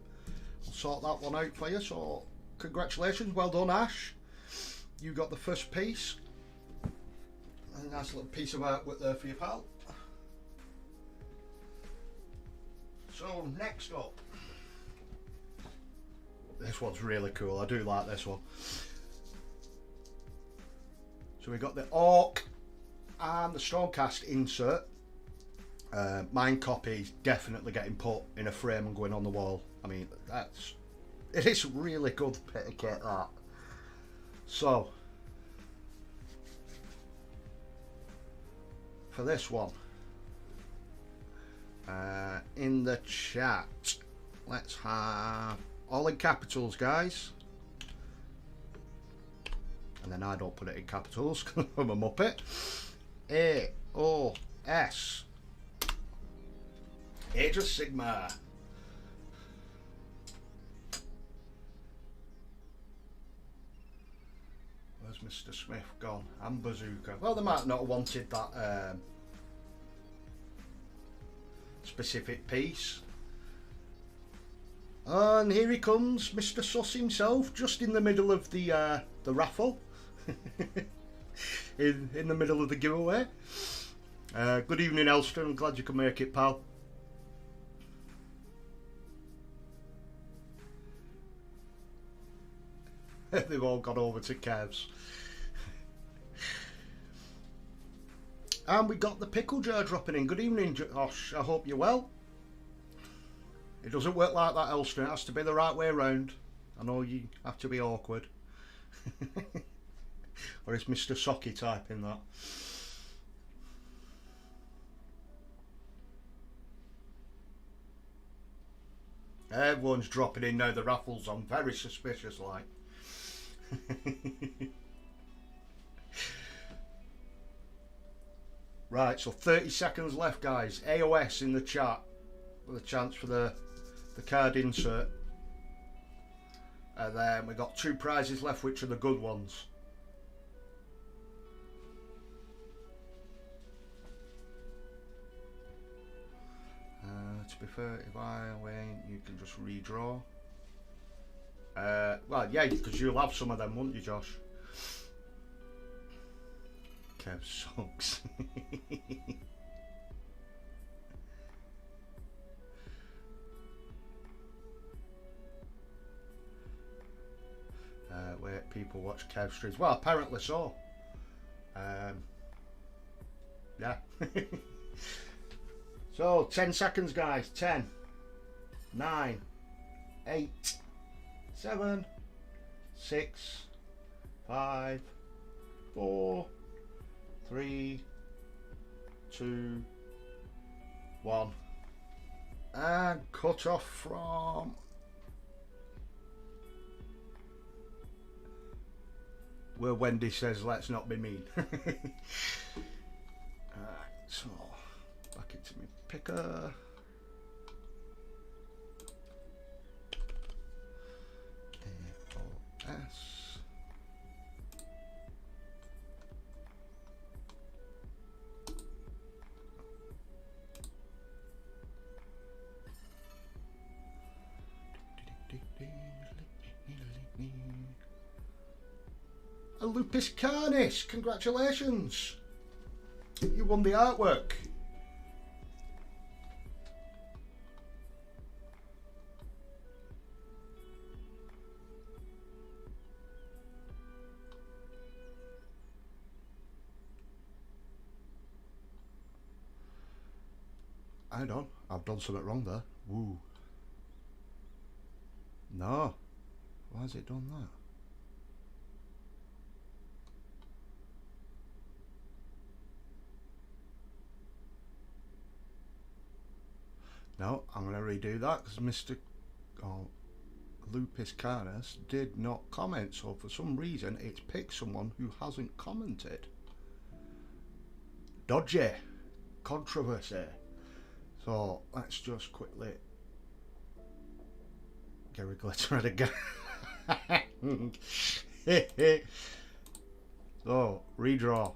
sort that one out for you, so congratulations, well done Ash, you got the first piece. A nice little piece of artwork there for you pal. So next up, this one's really cool, I do like this one. So we got the Orc and the Stormcast insert. Mine copy is definitely getting put in a frame and going on the wall. I mean, it is really good bit of kit that. So, for this one, in the chat, let's have all in capitals guys, and then I don't put it in capitals because I'm a muppet. AOS Age of Sigma. Where's Mr. Smith gone? And Bazooka. Well, they might not have wanted that specific piece. And here he comes, Mr. Suss himself, just in the middle of the raffle. in the middle of the giveaway. Good evening, Elster. I'm glad you could make it, pal. They've all gone over to Kev's. And we got the Pickle Jar dropping in. Good evening, Josh. I hope you're well. It doesn't work like that, Elster. It has to be the right way around. I know you have to be awkward. Or is Mr. Socky typing that? Everyone's dropping in now, the raffle's on. Very suspicious like. Right, so 30 seconds left, guys. AOS in the chat with a chance for the card insert. And then we've got 2 prizes left, which are the good ones. To be fair, if I win, you can just redraw. Well, yeah, because you'll have some of them, won't you, Josh? Kev sucks. Where people watch Kev streams. Well, apparently so. Yeah. So, 10 seconds, guys. 10, 9, 8, 7, 6, 5, 4, 3, 2, 1. And cut off from... where Wendy says, let's not be mean. Alright, so... back into my picker. AOS. A Lupus Carnis, congratulations! You won the artwork. I don't. I've done something wrong there. Woo. No. Why has it done that? No, I'm going to redo that because Mr. Lupus Carnus did not comment. So for some reason, it's picked someone who hasn't commented. Dodgy. Controversy. So let's just quickly Gary Glitter at a gang. So redraw.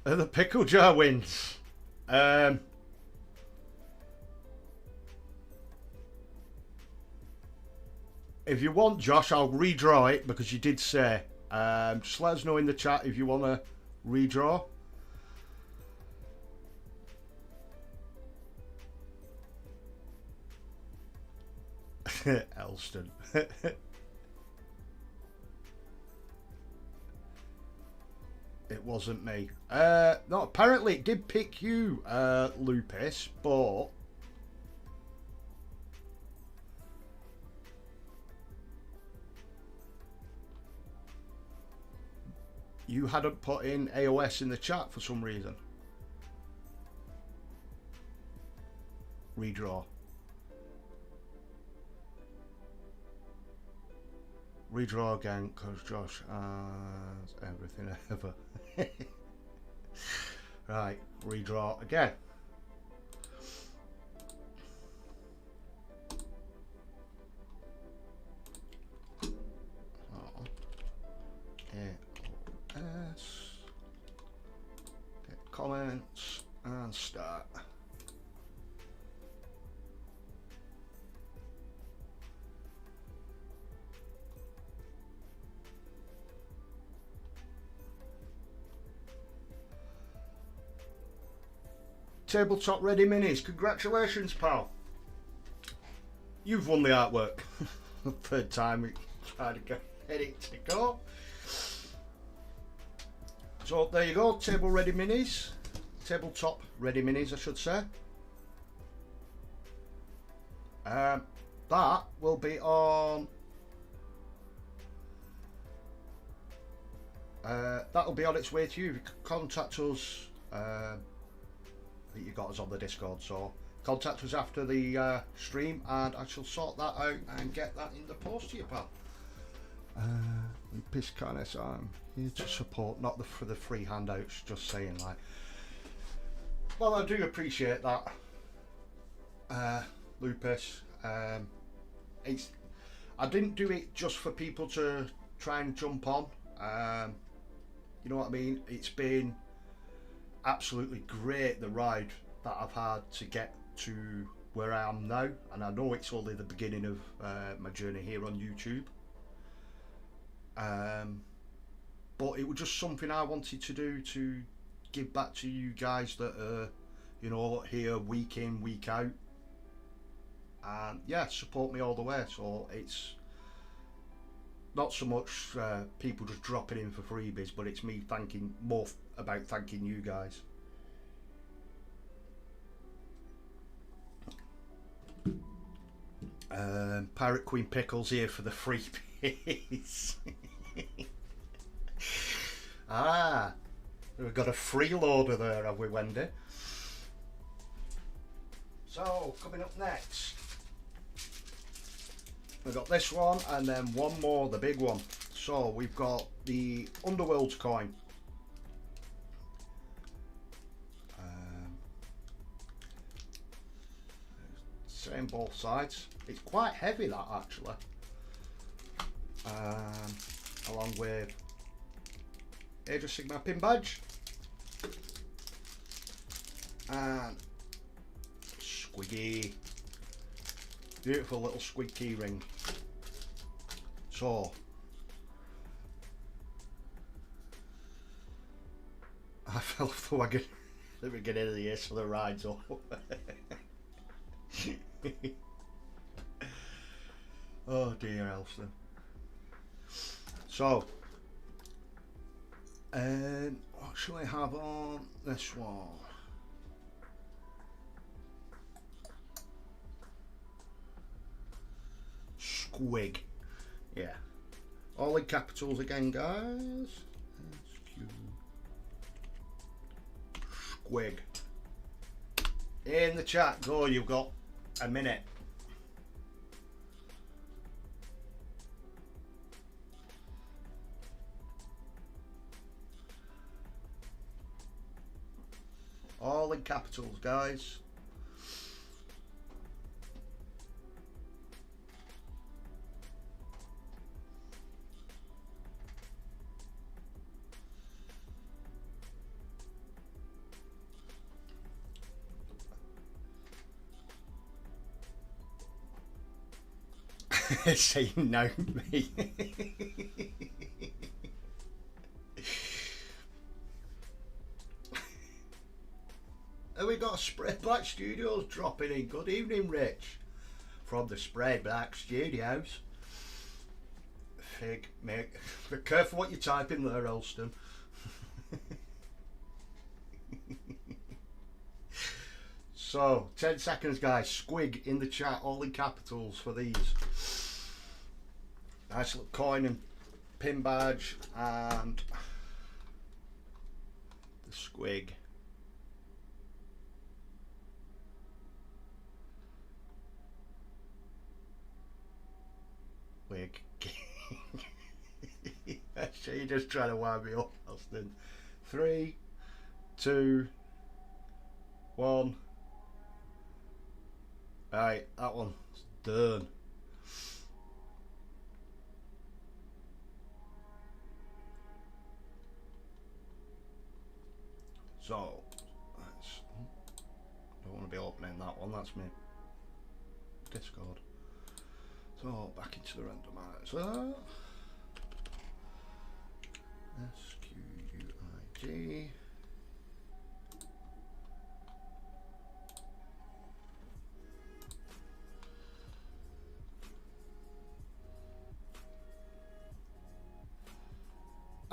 The pickle jar wins. If you want, Josh, I'll redraw it because you did say. Just let us know in the chat if you want to redraw. Elston. It wasn't me. No, apparently it did pick you, Lupus, but you hadn't put in AOS in the chat for some reason. Redraw. Redraw again because Josh has everything ever. Right, redraw again. AOS. Get comments and start. Tabletop Ready Minis, congratulations, pal. You've won the artwork. Third time we tried again. ready to go. So there you go, table ready minis, tabletop ready minis I should say. That will be on that'll be on its way to you. You can contact us. I think you got us on the Discord, so contact us after the stream and I shall sort that out and get that in the post to you, pal. Piscanis, I'm here to support, not for the free handouts, just saying, like. Well, I do appreciate that, Lupus. It's, I didn't do it just for people to try and jump on. You know what I mean? It's been absolutely great, the ride that I've had to get to where I am now, and I know it's only the beginning of my journey here on YouTube. But it was just something I wanted to do to give back to you guys that are, you know, here week in, week out, and yeah, support me all the way. So it's not so much people just dropping in for freebies, but it's me thanking, more about thanking you guys. Pirate Queen Pickles here for the freebies. Ah, we've got a freeloader there, have we, Wendy? So, coming up next, we've got this one and then one more, the big one. So, we've got the Underworld coin. Same both sides. It's quite heavy, that, actually. Along with Age of Sigmar pin badge and squiggy, beautiful little squid key ring. So I fell off the wagon at the beginning of the year, so the ride's up. Oh dear, Elston. So, what shall I have on this one? Squig. Yeah. All in capitals again, guys. Squig. In the chat, go, you've got a minute. All in capitals, guys. Say no, me. And we got Spread Black Studios dropping in. Good evening, Rich, from the Spread Black Studios. Fig, mate. Be careful what you type in there, Elston. So, 10 seconds, guys. Squig in the chat, all in capitals for these. Nice little coin and pin badge and the squig. Wig. You're just trying to wind me up, Austin. 3, 2, 1. Right, that one's done. So, don't want to be opening that one, that's me Discord. So, back into the randomizer. SQUIG.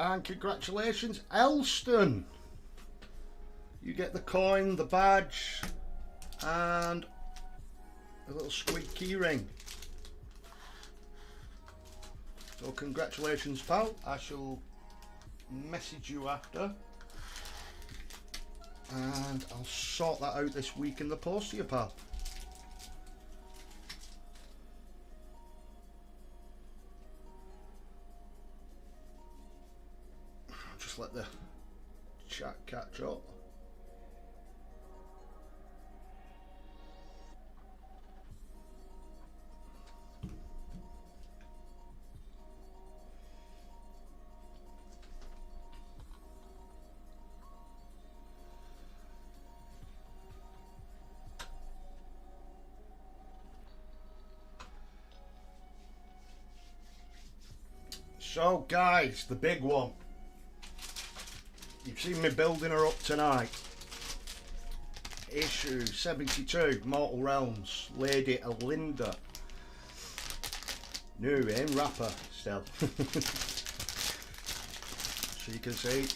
And congratulations, Elston. You get the coin, the badge, and a little squid key ring. So congratulations, pal. I shall message you after. And I'll sort that out this week in the post to you, pal. Just let the chat catch up. So guys, the big one. You've seen me building her up tonight. Issue 72, Mortal Realms, Lady Alinda. New in wrapper still. So you can see.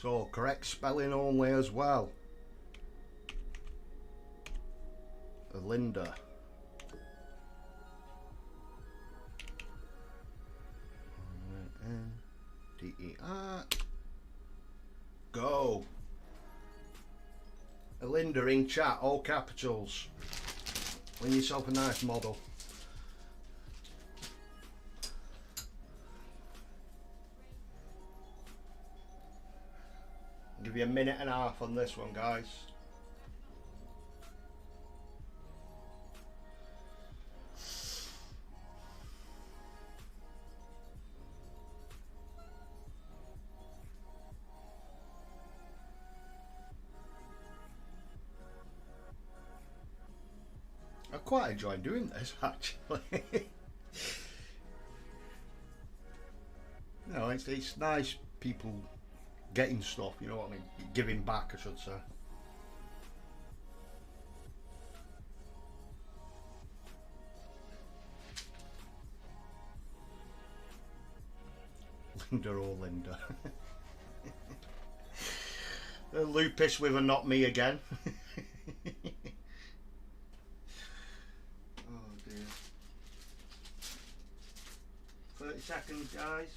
So correct spelling only as well. Alinda. D-E-R. Go. Alinda in chat, all capitals. Win yourself a nice model. I'll give you a minute and a half on this one, guys. I quite enjoy doing this, actually. You know, it's nice people getting stuff, you know what I mean? Giving back, I should say. Linda, oh Linda. The lupus with a not me again. Oh dear. 30 seconds, guys.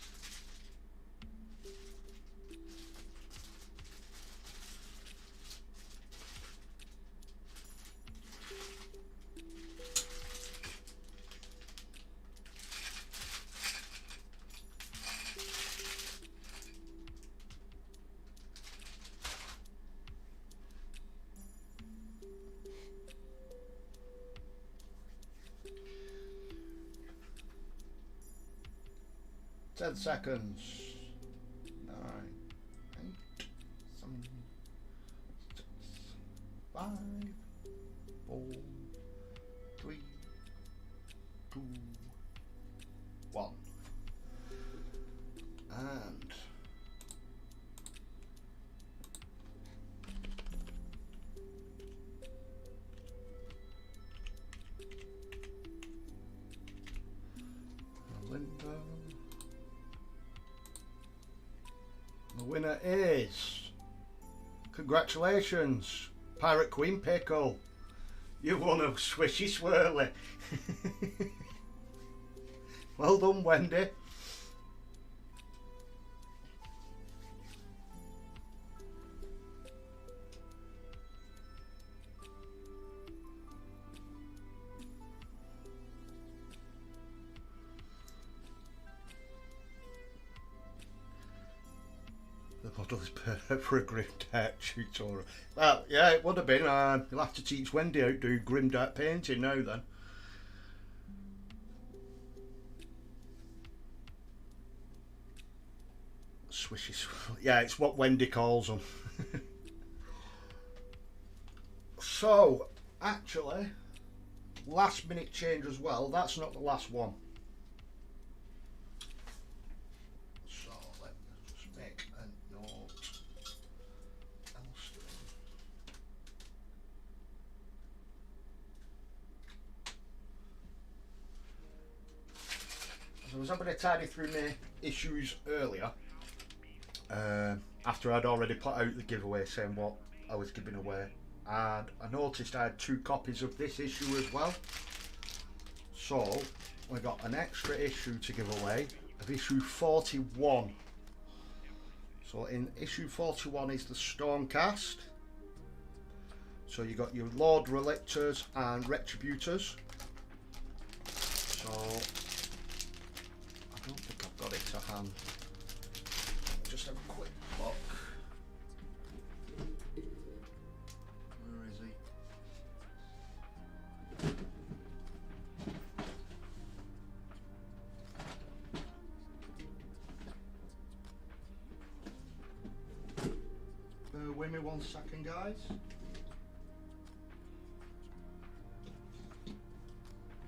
Ten seconds. 9, 8, 7, 6, 5, 4, 3, 2, 1. And Linda. The winner is, congratulations, Pirate Queen Pickle. You won a swishy swirly. Well done, Wendy. The model is perfect for a grim dark tutorial. Well, yeah, it would have been. You'll have to teach Wendy how to do grim dark painting now then. Swishy swirl. Yeah, it's what Wendy calls them. So, actually, last minute change as well. That's not the last one. So, let's just make a note. Elston. So I was having to tidy through my issues earlier, after I'd already put out the giveaway saying what I was giving away, and I noticed I had 2 copies of this issue as well. So we got an extra issue to give away of issue 41. So in issue 41 is the Stormcast. So you got your Lord Relictors and Retributors. So I don't think I've got it to hand. Just have a quick look. Where is he? Wait me 1 second, guys.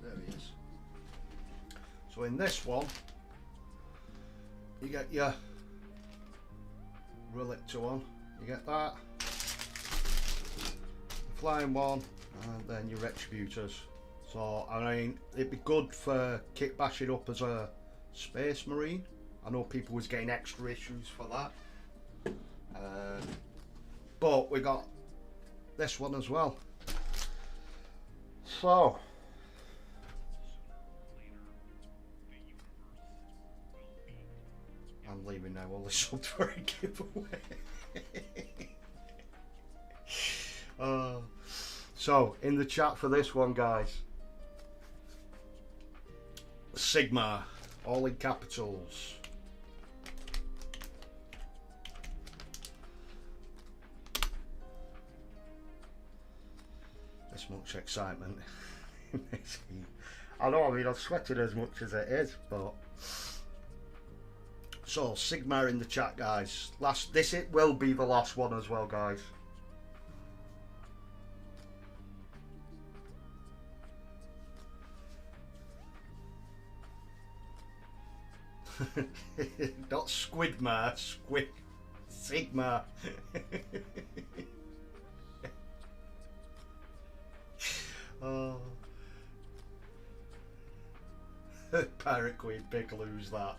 There he is. So in this one, you get your Relictor one, you get that, the flying one, and then your Retributors. So I mean, it'd be good for kit bashing up as a Space Marine. I know people was getting extra issues for that. But we got this one as well. So I'm leaving now, all this up for a giveaway. So in the chat for this one, guys, Sigma, all in capitals. This much excitement. I know, I mean, I've sweated as much as it is, but so Sigma in the chat, guys. It will be the last one as well, guys. Not Squidma, Sigma. Oh. Pirate Queen Pickle's that.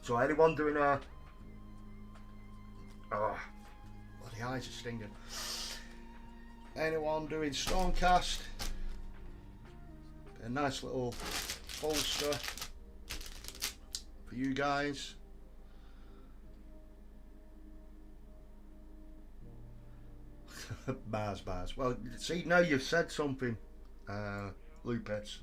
So anyone doing a... Oh, bloody eyes are stinging. Anyone doing Stormcast? A nice little bolster for you guys. Bars. Well, see, now you've said something, Lupus.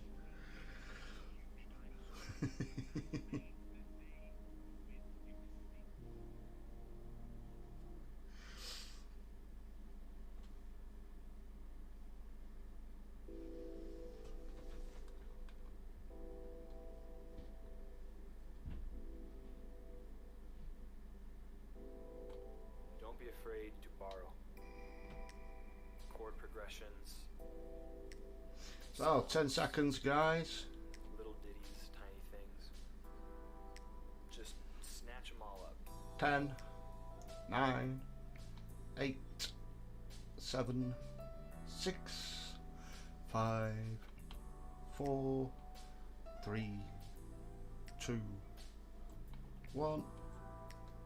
Don't be afraid to borrow. Chord progressions. So 10 seconds, guys. Little ditties, tiny things. Just snatch them all up. 10, 9, 8, 7, 6, 5, 4, 3, 2, 1,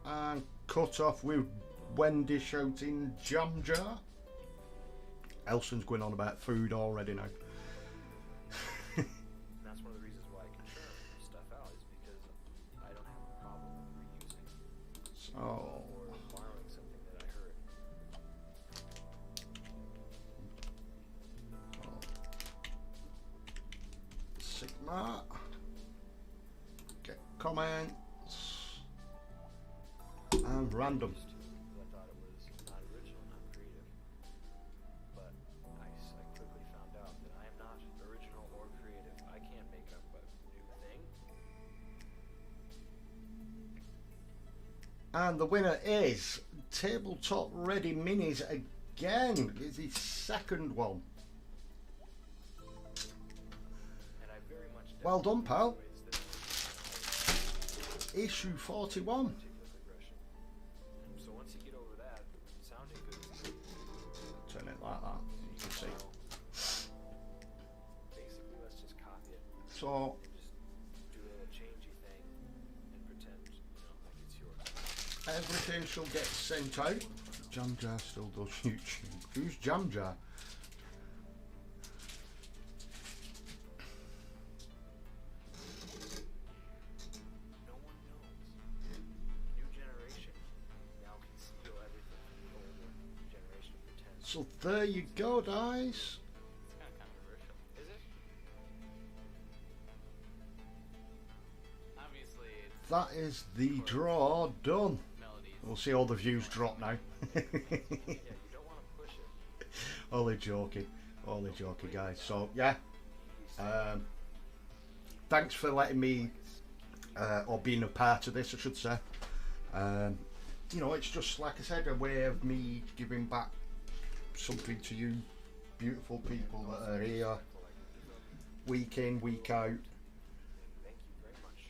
and cut off with Wendy shouting jam jar. Elson's going on about food already now. That's one of the reasons why I can churn stuff out, is because I don't have a problem reusing So or borrowing something that I heard. Sigma. Get comments and random. I thought it was not original, not creative. But I quickly found out that I am not original or creative. I can't make up a new thing. And the winner is Tabletop Ready Minis again. It's his second one. And I very much Well done, pal. ways that Issue 41. particular progression. So once you get over that, sounding good. Turn it like that. You can see. So Just do a little changey thing and pretend, like it's yours. everything shall get sent out. Jam Jar still does YouTube. Who's Jam Jar? No one knows. New generation now can steal everything from the older generation of pretend. So there you go, guys. It's kind of controversial. Is it? Obviously, it's That is the draw done. melodies. We'll see all the views drop now. Yeah, you don't want to push it. Only joking, guys. So yeah, thanks for letting me, or being a part of this, I should say. It's just like I said, a way of me giving back something to you, beautiful people that are here, week in, week out. Thank you very much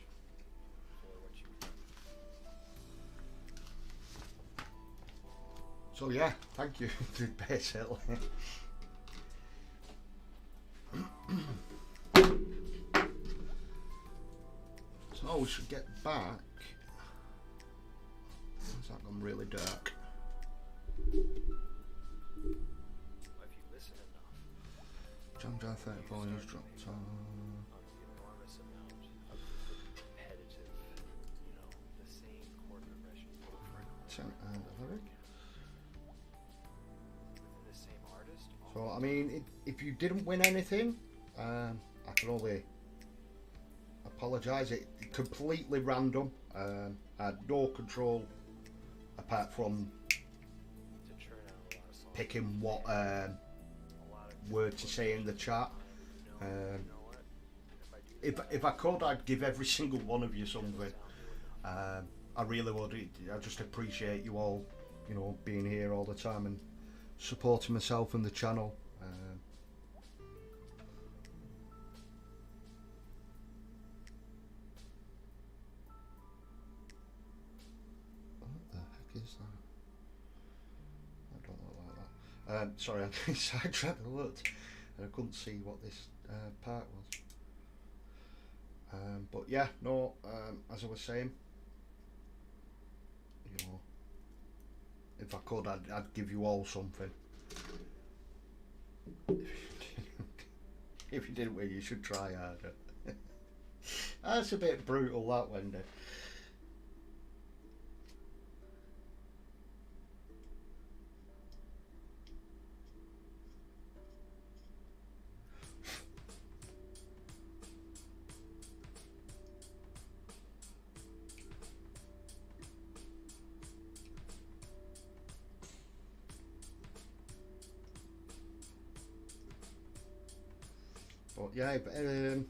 for what you've done. So yeah, thank you, basically. So we should get back. It's not gone really dark. Well, if you listen enough Jam Jar 34 just dropped on. on the enormous amount of repetitive, the same chord progression over and over 10 and lyric. within the same artist. So I mean, if you didn't win anything, I can only apologise. It completely random. I had no control apart from to churn out a lot of songs. picking what A lot of word to say in the chat. you know what? If I do If I could, I'd give every single one of you something. I really would. I just appreciate you all, being here all the time and supporting myself and the channel. What the heck is that? I don't know like that. Sorry, I sidetracked a lot and I couldn't see what this part was. But yeah, no, as I was saying, if I could, I'd give you all something. If you didn't win, you should try harder. That's a bit brutal, that, Wendy. But yeah, you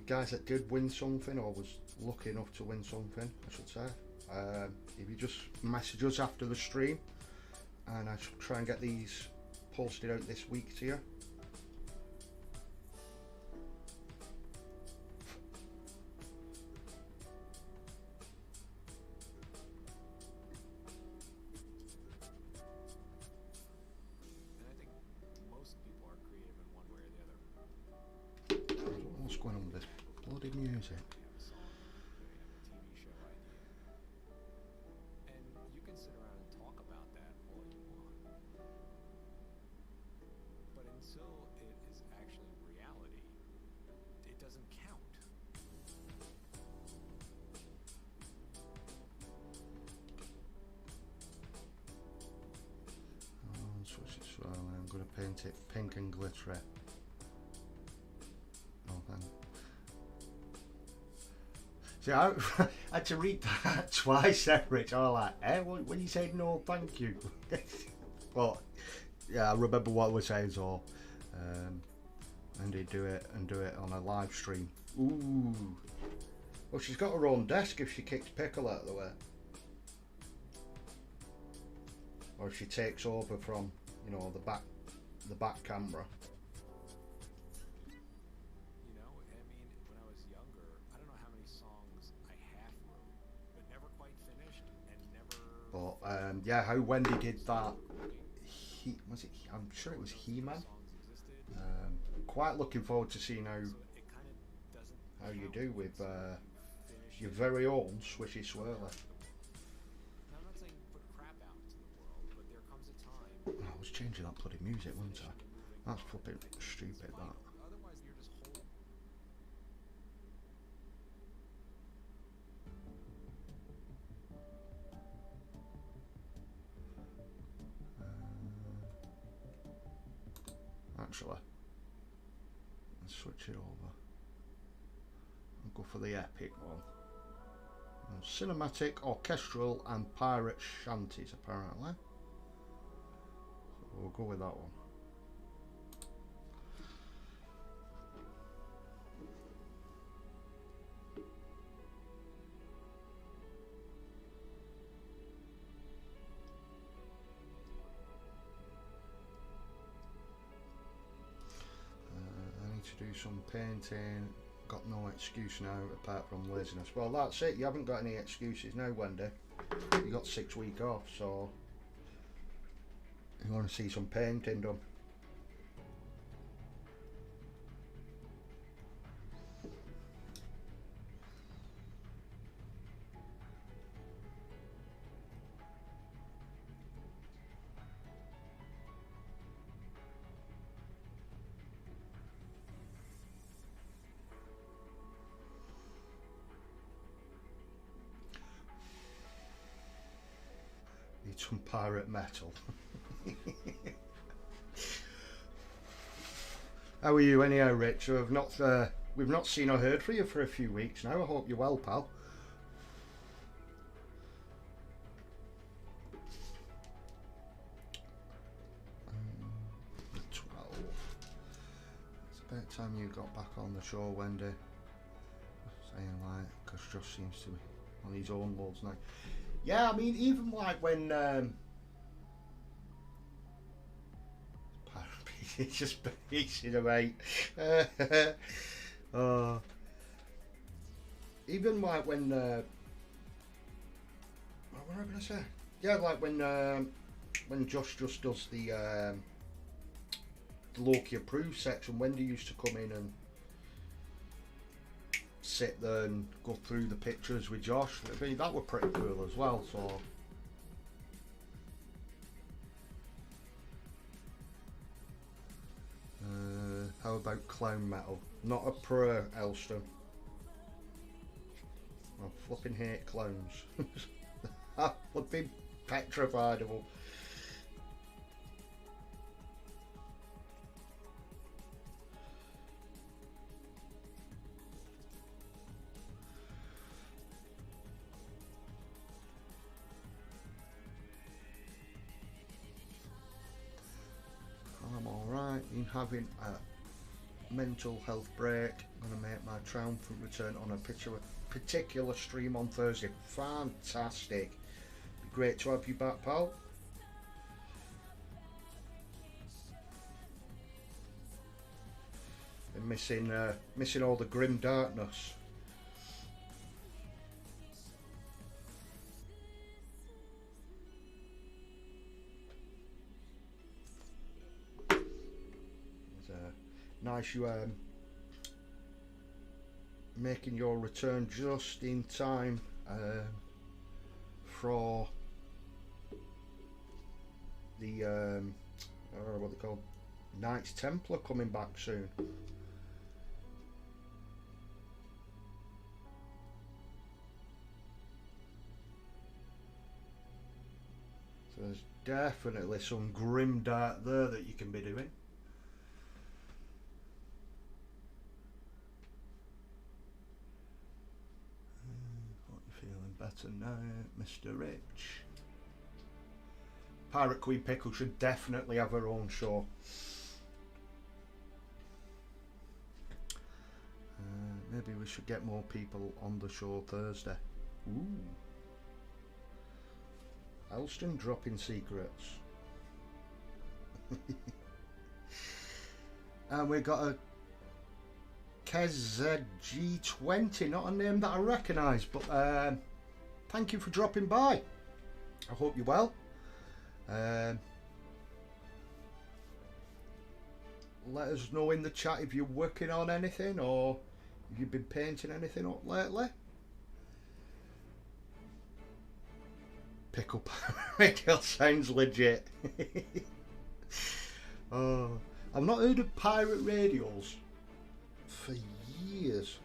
guys that did win something, or was lucky enough to win something, I should say, if you just message us after the stream, and I shall try and get these posted out this week to you. What's going on with this bloody music? I'm going to paint it pink and glittery. Oh, then. See, I had to read that twice, Rich. I was like, when you said no, thank you. But yeah, I remember what we saying, so and he'd do it on a live stream. Ooh. Well, she's got her own desk if she kicks Pickle out of the way. Or if she takes over from, the back camera. When I was younger, I don't know how many songs I half wrote, but never quite finished and never. But yeah, how Wendy did that. I'm sure it was He-Man. Quite looking forward to seeing how how you do with your very own Swishy Swirler. Now, I'm not saying put crap out into the world, but there comes a time. I was changing that bloody music, wasn't I? That's flipping stupid, that. Otherwise, you're just holding. Actually, let's switch it over. I'll go for the epic one. Cinematic, orchestral, and pirate shanties, apparently. So we'll go with that one. I need to do some painting. Got no excuse now apart from laziness. Well, that's it. You haven't got any excuses now, Wendy. You got 6 weeks off, so you want to see some painting done. Need some pirate metal. How are you anyhow, Rich? We've not seen or heard from you for a few weeks now. I hope you're well, pal. The 12. It's about time you got back on the show, Wendy. Saying like, because Josh seems to be on his own loads now. Yeah, I mean, even like when it's just piecing him out. Even like when what was I gonna say? Yeah, like when Josh just does the Loki approved section. Wendy used to come in and sit there and go through the pictures with Josh. I mean, that were pretty cool as well. So how about clown metal? Not a pro, Elston. I flipping hate clowns. I'm flipping petrified of them. I'm alright, been having a mental health break. I'm going to make my triumphant return on a particular stream on Thursday. Fantastic. Be great to have you back, pal. Been missing all the grim darkness. Nice you making your return just in time for the what they call Knights Templar coming back soon. So there's definitely some grim dark there that you can be doing. Better now, Mr. Rich. Pirate Queen Pickle should definitely have her own show. Maybe we should get more people on the show Thursday. Ooh. Elston dropping secrets. And we got a KZG20, not a name that I recognise, but thank you for dropping by. I hope you're well. Let us know in the chat if you're working on anything or Have you been painting anything up lately? Pickle radio sounds legit. Oh, I've not heard of pirate radios for years.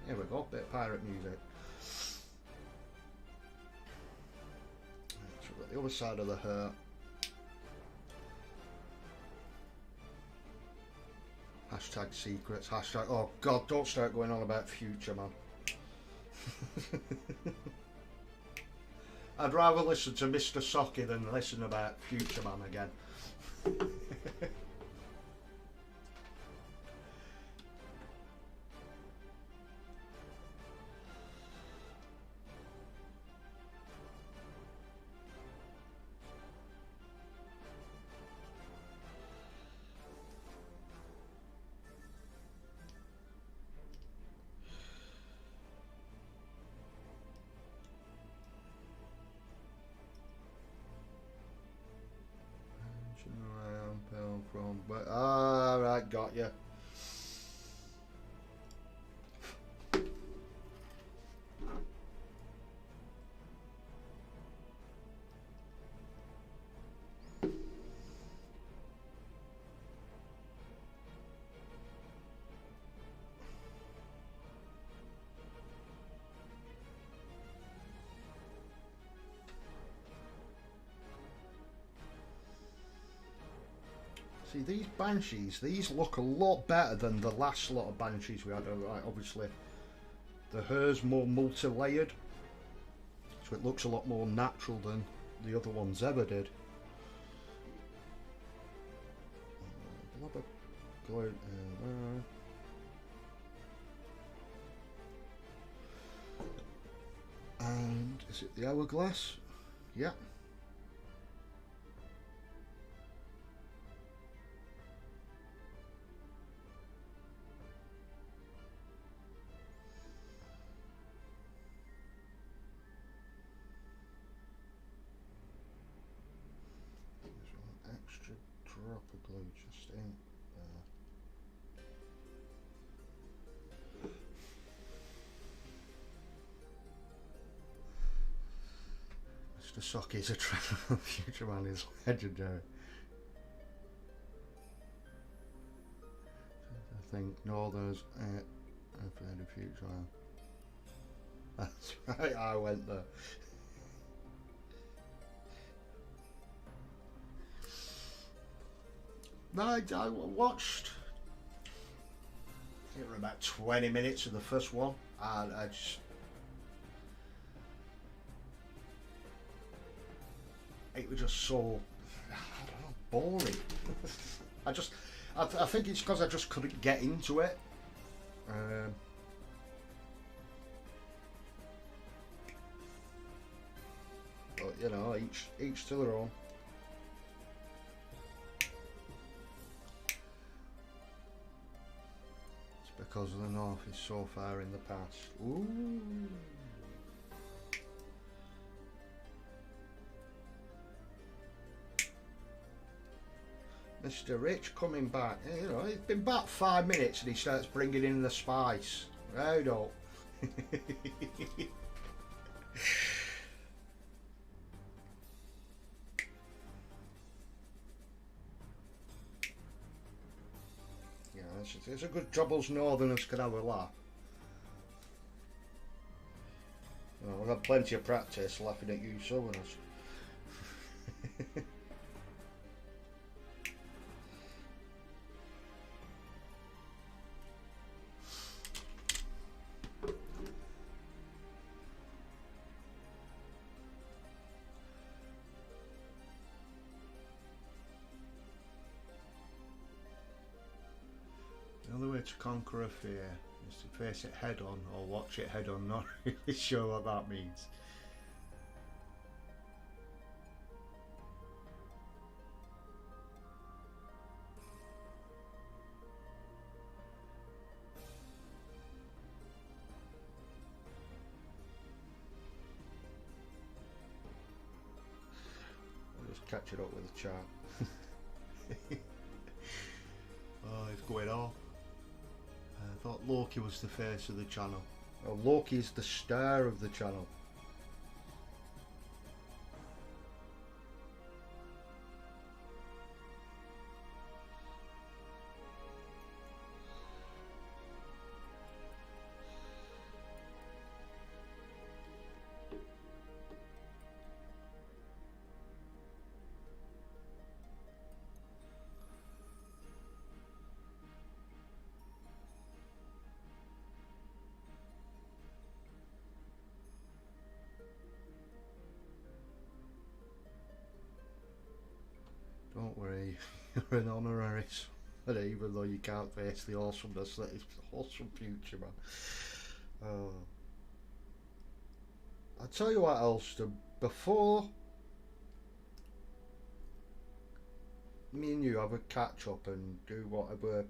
Here we go, bit of pirate music. So we've got the other side of the heart. Hashtag secrets, hashtag, oh god, don't start going on about future, man. I'd rather listen to Mr. Socky than listen about Future Man again. From, but right, got you. See, these Banshees, these look a lot better than the last lot of Banshees we had. Right, obviously, the hair's more multi-layered, so it looks a lot more natural than the other ones ever did. And is it the hourglass? Yeah. Extra drop of glue just in there. Mr. Socky's a Future Man is legendary. I think Northerners I've heard of Future Man. That's right, I went there. No, I watched I think it was about 20 minutes of the first one, and I just it was just so I don't know, boring. I think it's because I just couldn't get into it. But you know, each to their own. Because the North is so far in the past. Ooh. Mr. Rich coming back. You know, he's been back 5 minutes and he starts bringing in the spice. Right up. It's a good job us Northerners can have a laugh. Well, we've had plenty of practice laughing at you Southerners. The only way to conquer a fear is to face it head on or watch it head on. Not really sure what that means. catching up with the chat. Oh, it's going on. I thought Loki was the face of the channel. Well, Loki is the star of the channel. Don't worry, you're an honorary son, even though you can't face the awesomeness that is awesome future, man. Oh. I'll tell you what else, before me and you have a catch up and do whatever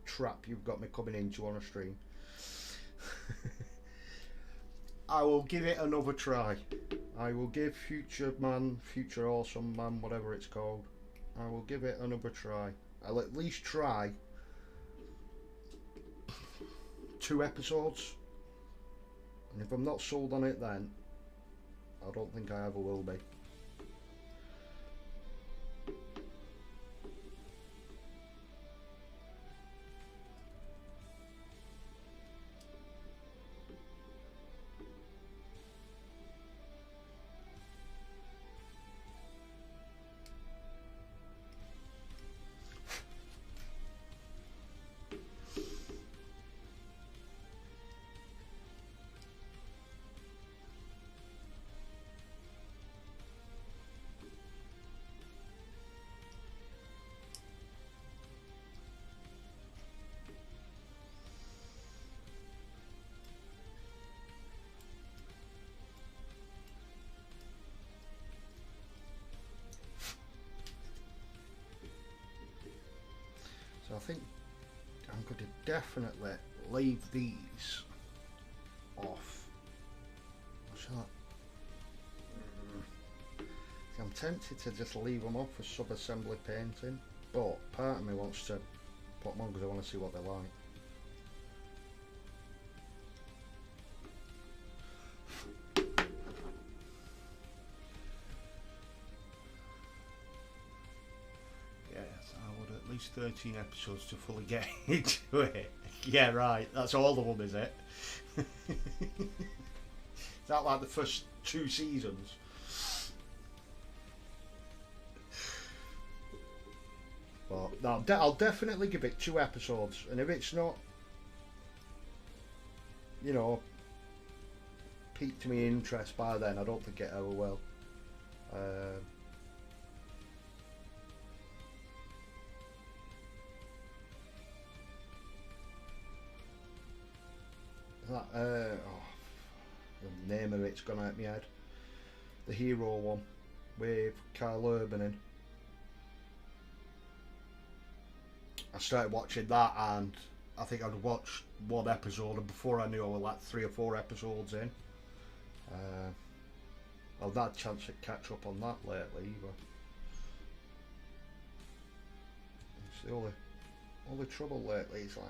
trap you've got me coming into on a stream, I will give it another try. I will give Future Awesome Man, whatever it's called, I will give it another try. I'll at least try 2 episodes, and if I'm not sold on it then, I don't think I ever will be. So I think I'm going to definitely leave these off. What's that? I'm tempted to just leave them off for sub-assembly painting, but part of me wants to put them on because I want to see what they're like. At least 13 episodes to fully get into it. Yeah, right. That's all of them, is it? Is that like the first 2 seasons? But no, I'll definitely give it 2 episodes, and if it's not, you know, piqued me interest by then, I don't think it ever will. The name of it's gone out of my head. The Hero one with Carl Urban in. I started watching that, and I think I'd watched 1 episode, and before I knew I was like 3 or 4 episodes in. I've not had a chance to catch up on that lately either. It's the only trouble lately is like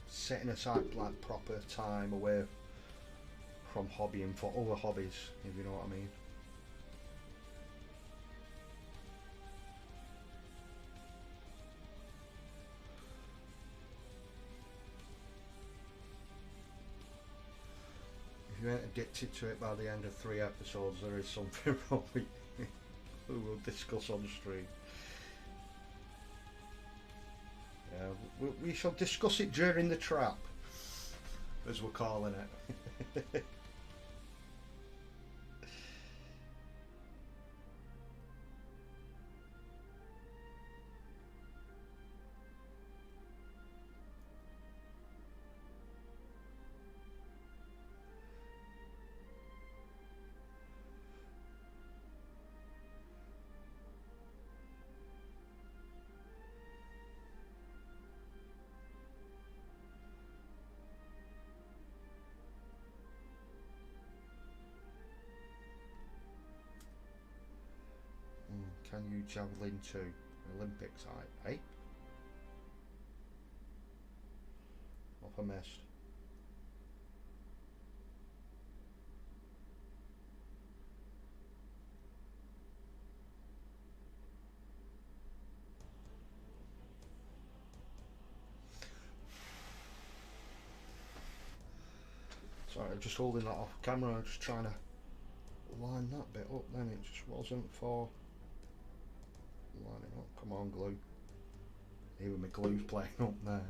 setting aside like proper time away from hobbying for other hobbies, if you know what I mean. If you ain't addicted to it by the end of 3 episodes, there is something wrong with you. We will discuss on the stream. Yeah, we shall discuss it during the trap, as we're calling it. Can you javelin to Olympic side? Eh? Off I missed. Sorry, just holding that off camera, just trying to line that bit up, then it just wasn't for lining up. Come on, glue. Even my glue's playing up there.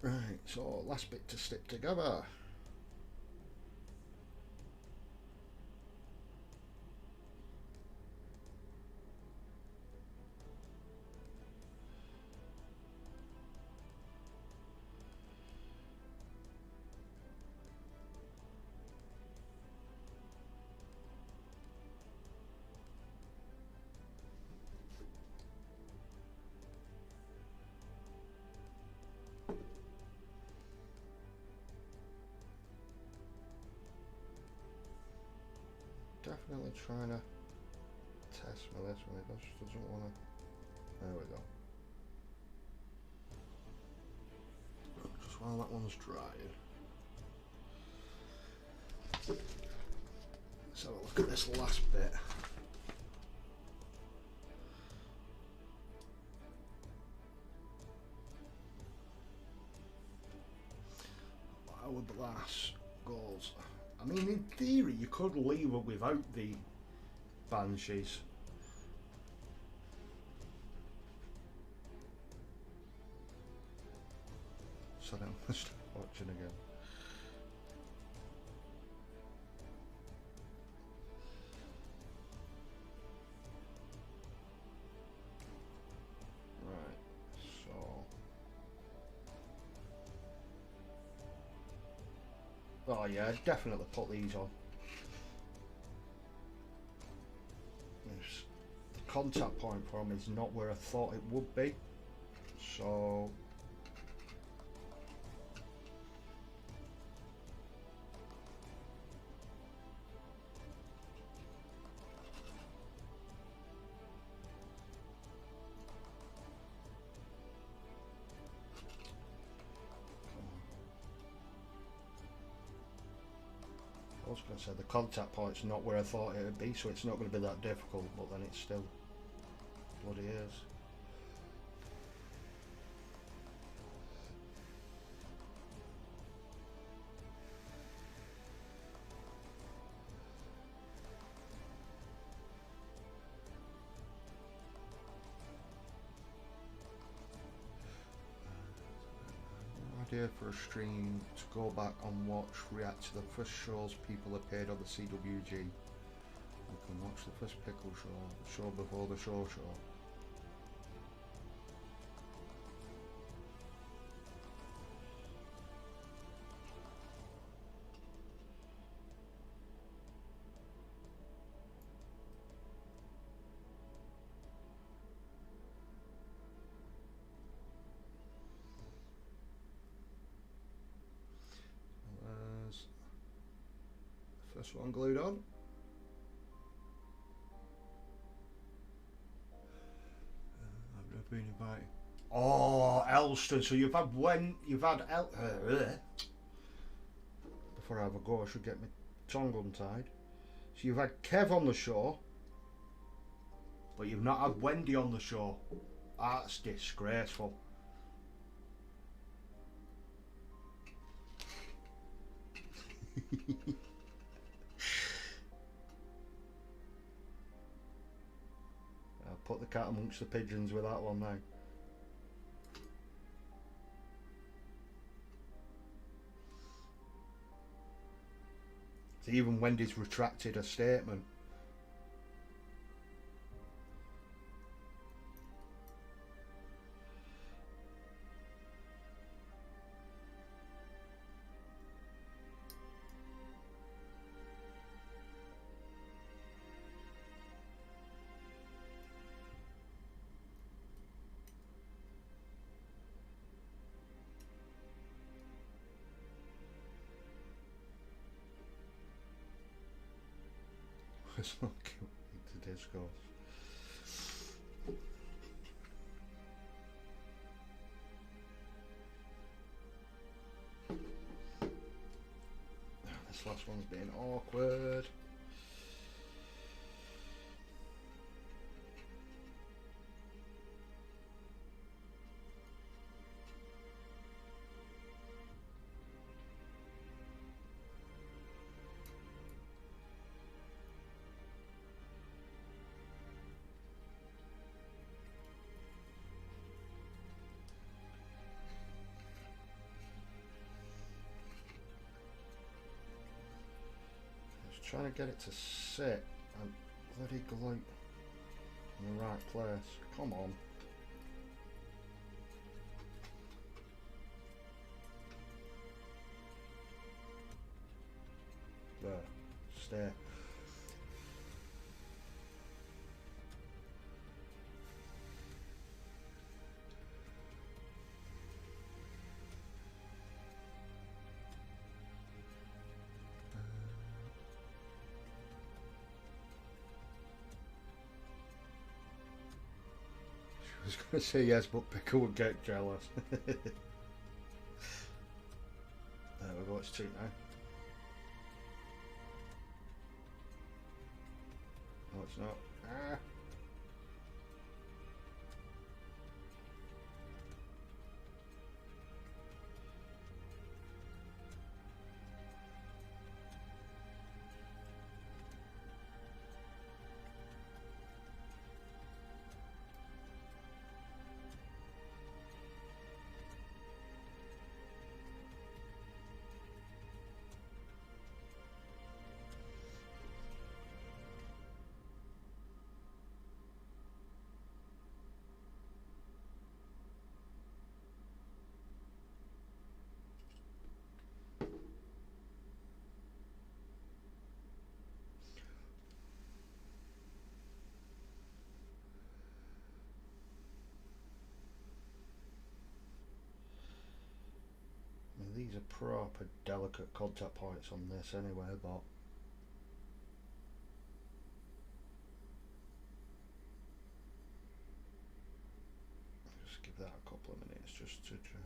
Right, so last bit to stick together. Definitely trying to test for this one, it just doesn't want to. There we go. Just while that one's drying. Let's have a look at this last bit. Our glass goes. I mean, in theory, you could leave it without the banshees. Sorry, I'm gonna start watching again. Right, so. Oh yeah, definitely put these on. Yes. The contact point for them is not where I thought it would be, so I was going to say the contact point's not where I thought it would be, so it's not going to be that difficult, but then it's still bloody is. Idea for a stream to go back and watch, react to the first shows people appeared on the CWG. You can watch the first pickle show before the show. There's the first one glued on. I've never been invited. Oh, Elston. So you've had before I have a go, I should get my tongue untied. So you've had Kev on the show, but you've not had Wendy on the show. That's disgraceful. I'll put the cat amongst the pigeons with that one now. So even Wendy's retracted a statement. It's not cute. is, of course. This last one's being awkward. Trying to get it to sit and bloody glue in the right place. Come on. There. Stay. I was going to say yes, but Pickle would get jealous. There we go, it's 2 now. No, it's not. Ah. These are proper delicate contact points on this anyway, but just give that a couple of minutes just to try.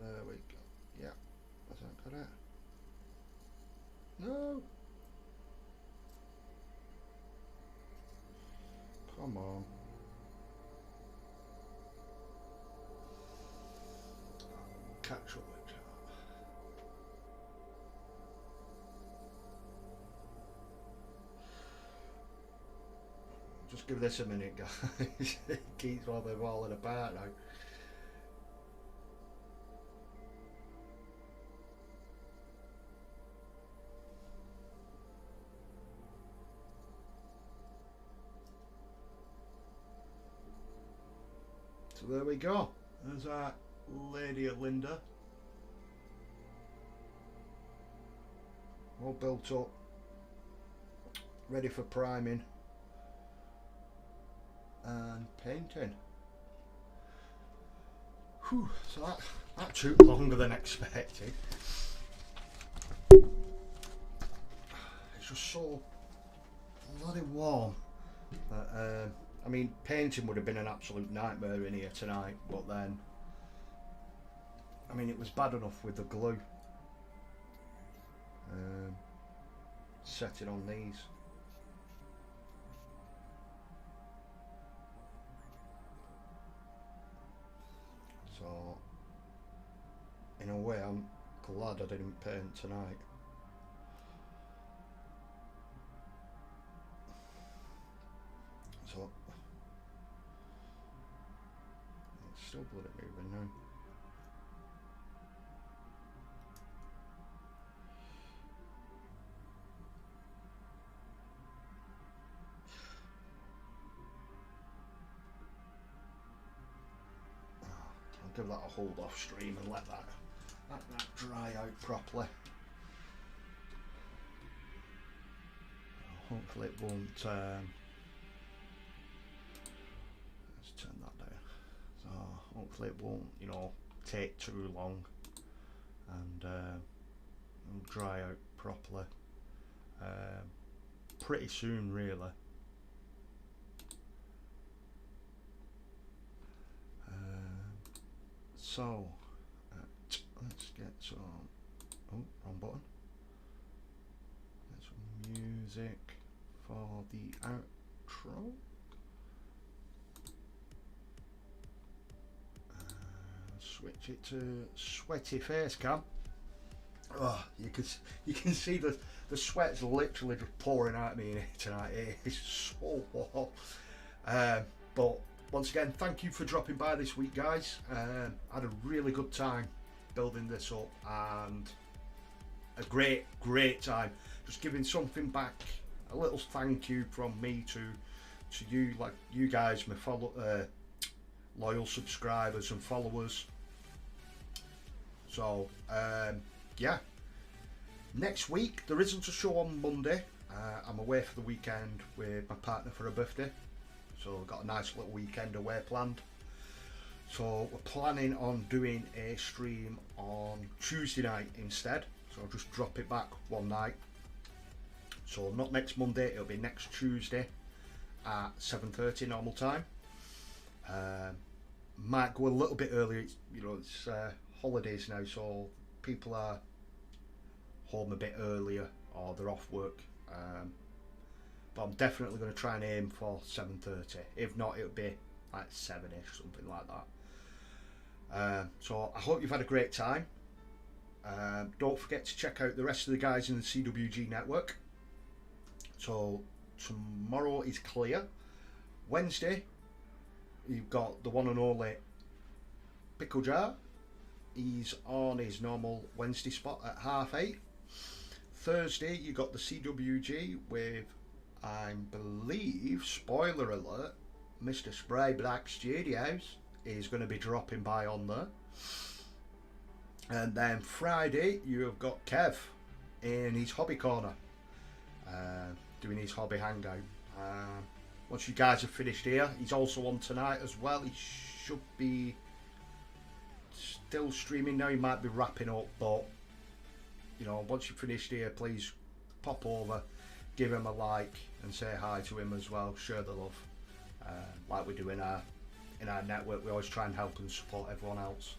There we go. Yeah, has that got it? No. Come on. Catch up with that. Just give this a minute, guys. It keeps rather falling apart now. So there we go. There's our Lady of Linda. All built up. Ready for priming. And painting. Whew, so that took longer than expected. It's just so bloody warm. But, I mean, painting would have been an absolute nightmare in here tonight, but then, I mean, it was bad enough with the glue. Set it on these. So, in a way, I'm glad I didn't paint tonight. So, it's still bloody moving now. I'll give that a hold off stream and let that dry out properly. Hopefully it won't hopefully it won't, you know, take too long, and it'll dry out properly pretty soon, really. So let's get some, oh, wrong button, get some music for the outro. Switch it to sweaty face cam. Oh, you can see the sweat's literally just pouring out of me in here tonight. It's so warm. But once again, thank you for dropping by this week, guys. I had a really good time building this up, and a great time just giving something back, a little thank you from me to you, like you guys, my loyal subscribers and followers. So yeah, next week there isn't a show on Monday. I'm away for the weekend with my partner for her birthday, so we've got a nice little weekend away planned. So we're planning on doing a stream on Tuesday night instead, so I'll just drop it back one night. So not next Monday, it'll be next Tuesday at 7:30 normal time. Might go a little bit earlier. It's holidays now, so people are home a bit earlier or they're off work. But I'm definitely going to try and aim for 7:30. If not, it'll be like 7ish, something like that. So I hope you've had a great time. Don't forget to check out the rest of the guys in the CWG network. So tomorrow is clear. Wednesday, you've got the one and only Pickle Jar. He's on his normal Wednesday spot at 8:30. Thursday, you got the CWG with, I believe, spoiler alert, Mr. Spray Black Studios is going to be dropping by on there. And then Friday, you have got Kev in his hobby corner, doing his hobby hangout. Once you guys have finished here, he's also on tonight as well. He should be still streaming now. He might be wrapping up, but once you've finished here, please pop over, give him a like, and say hi to him as well. Share the love, like we do in our network. We always try and help and support everyone else.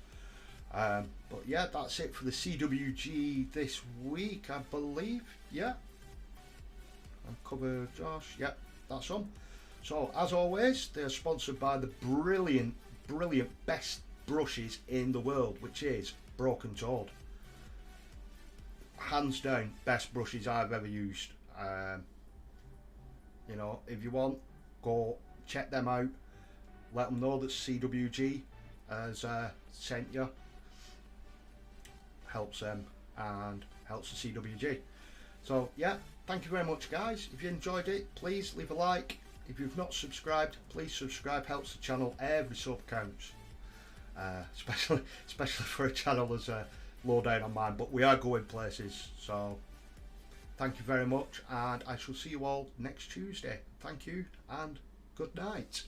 But yeah, that's it for the CWG this week, I believe. Yeah, I've covered Josh. Yeah, that's them. So as always, they're sponsored by the brilliant best brushes in the world, which is Broken Toad. Hands down, best brushes I've ever used. If you want, go check them out. Let them know that CWG has sent you. Helps them and helps the CWG. So yeah, thank you very much, guys. If you enjoyed it, please leave a like. If you've not subscribed, please subscribe. Helps the channel. Every sub counts, especially for a channel as low down on mine. But we are going places. So thank you very much, and I shall see you all next Tuesday. Thank you and good night.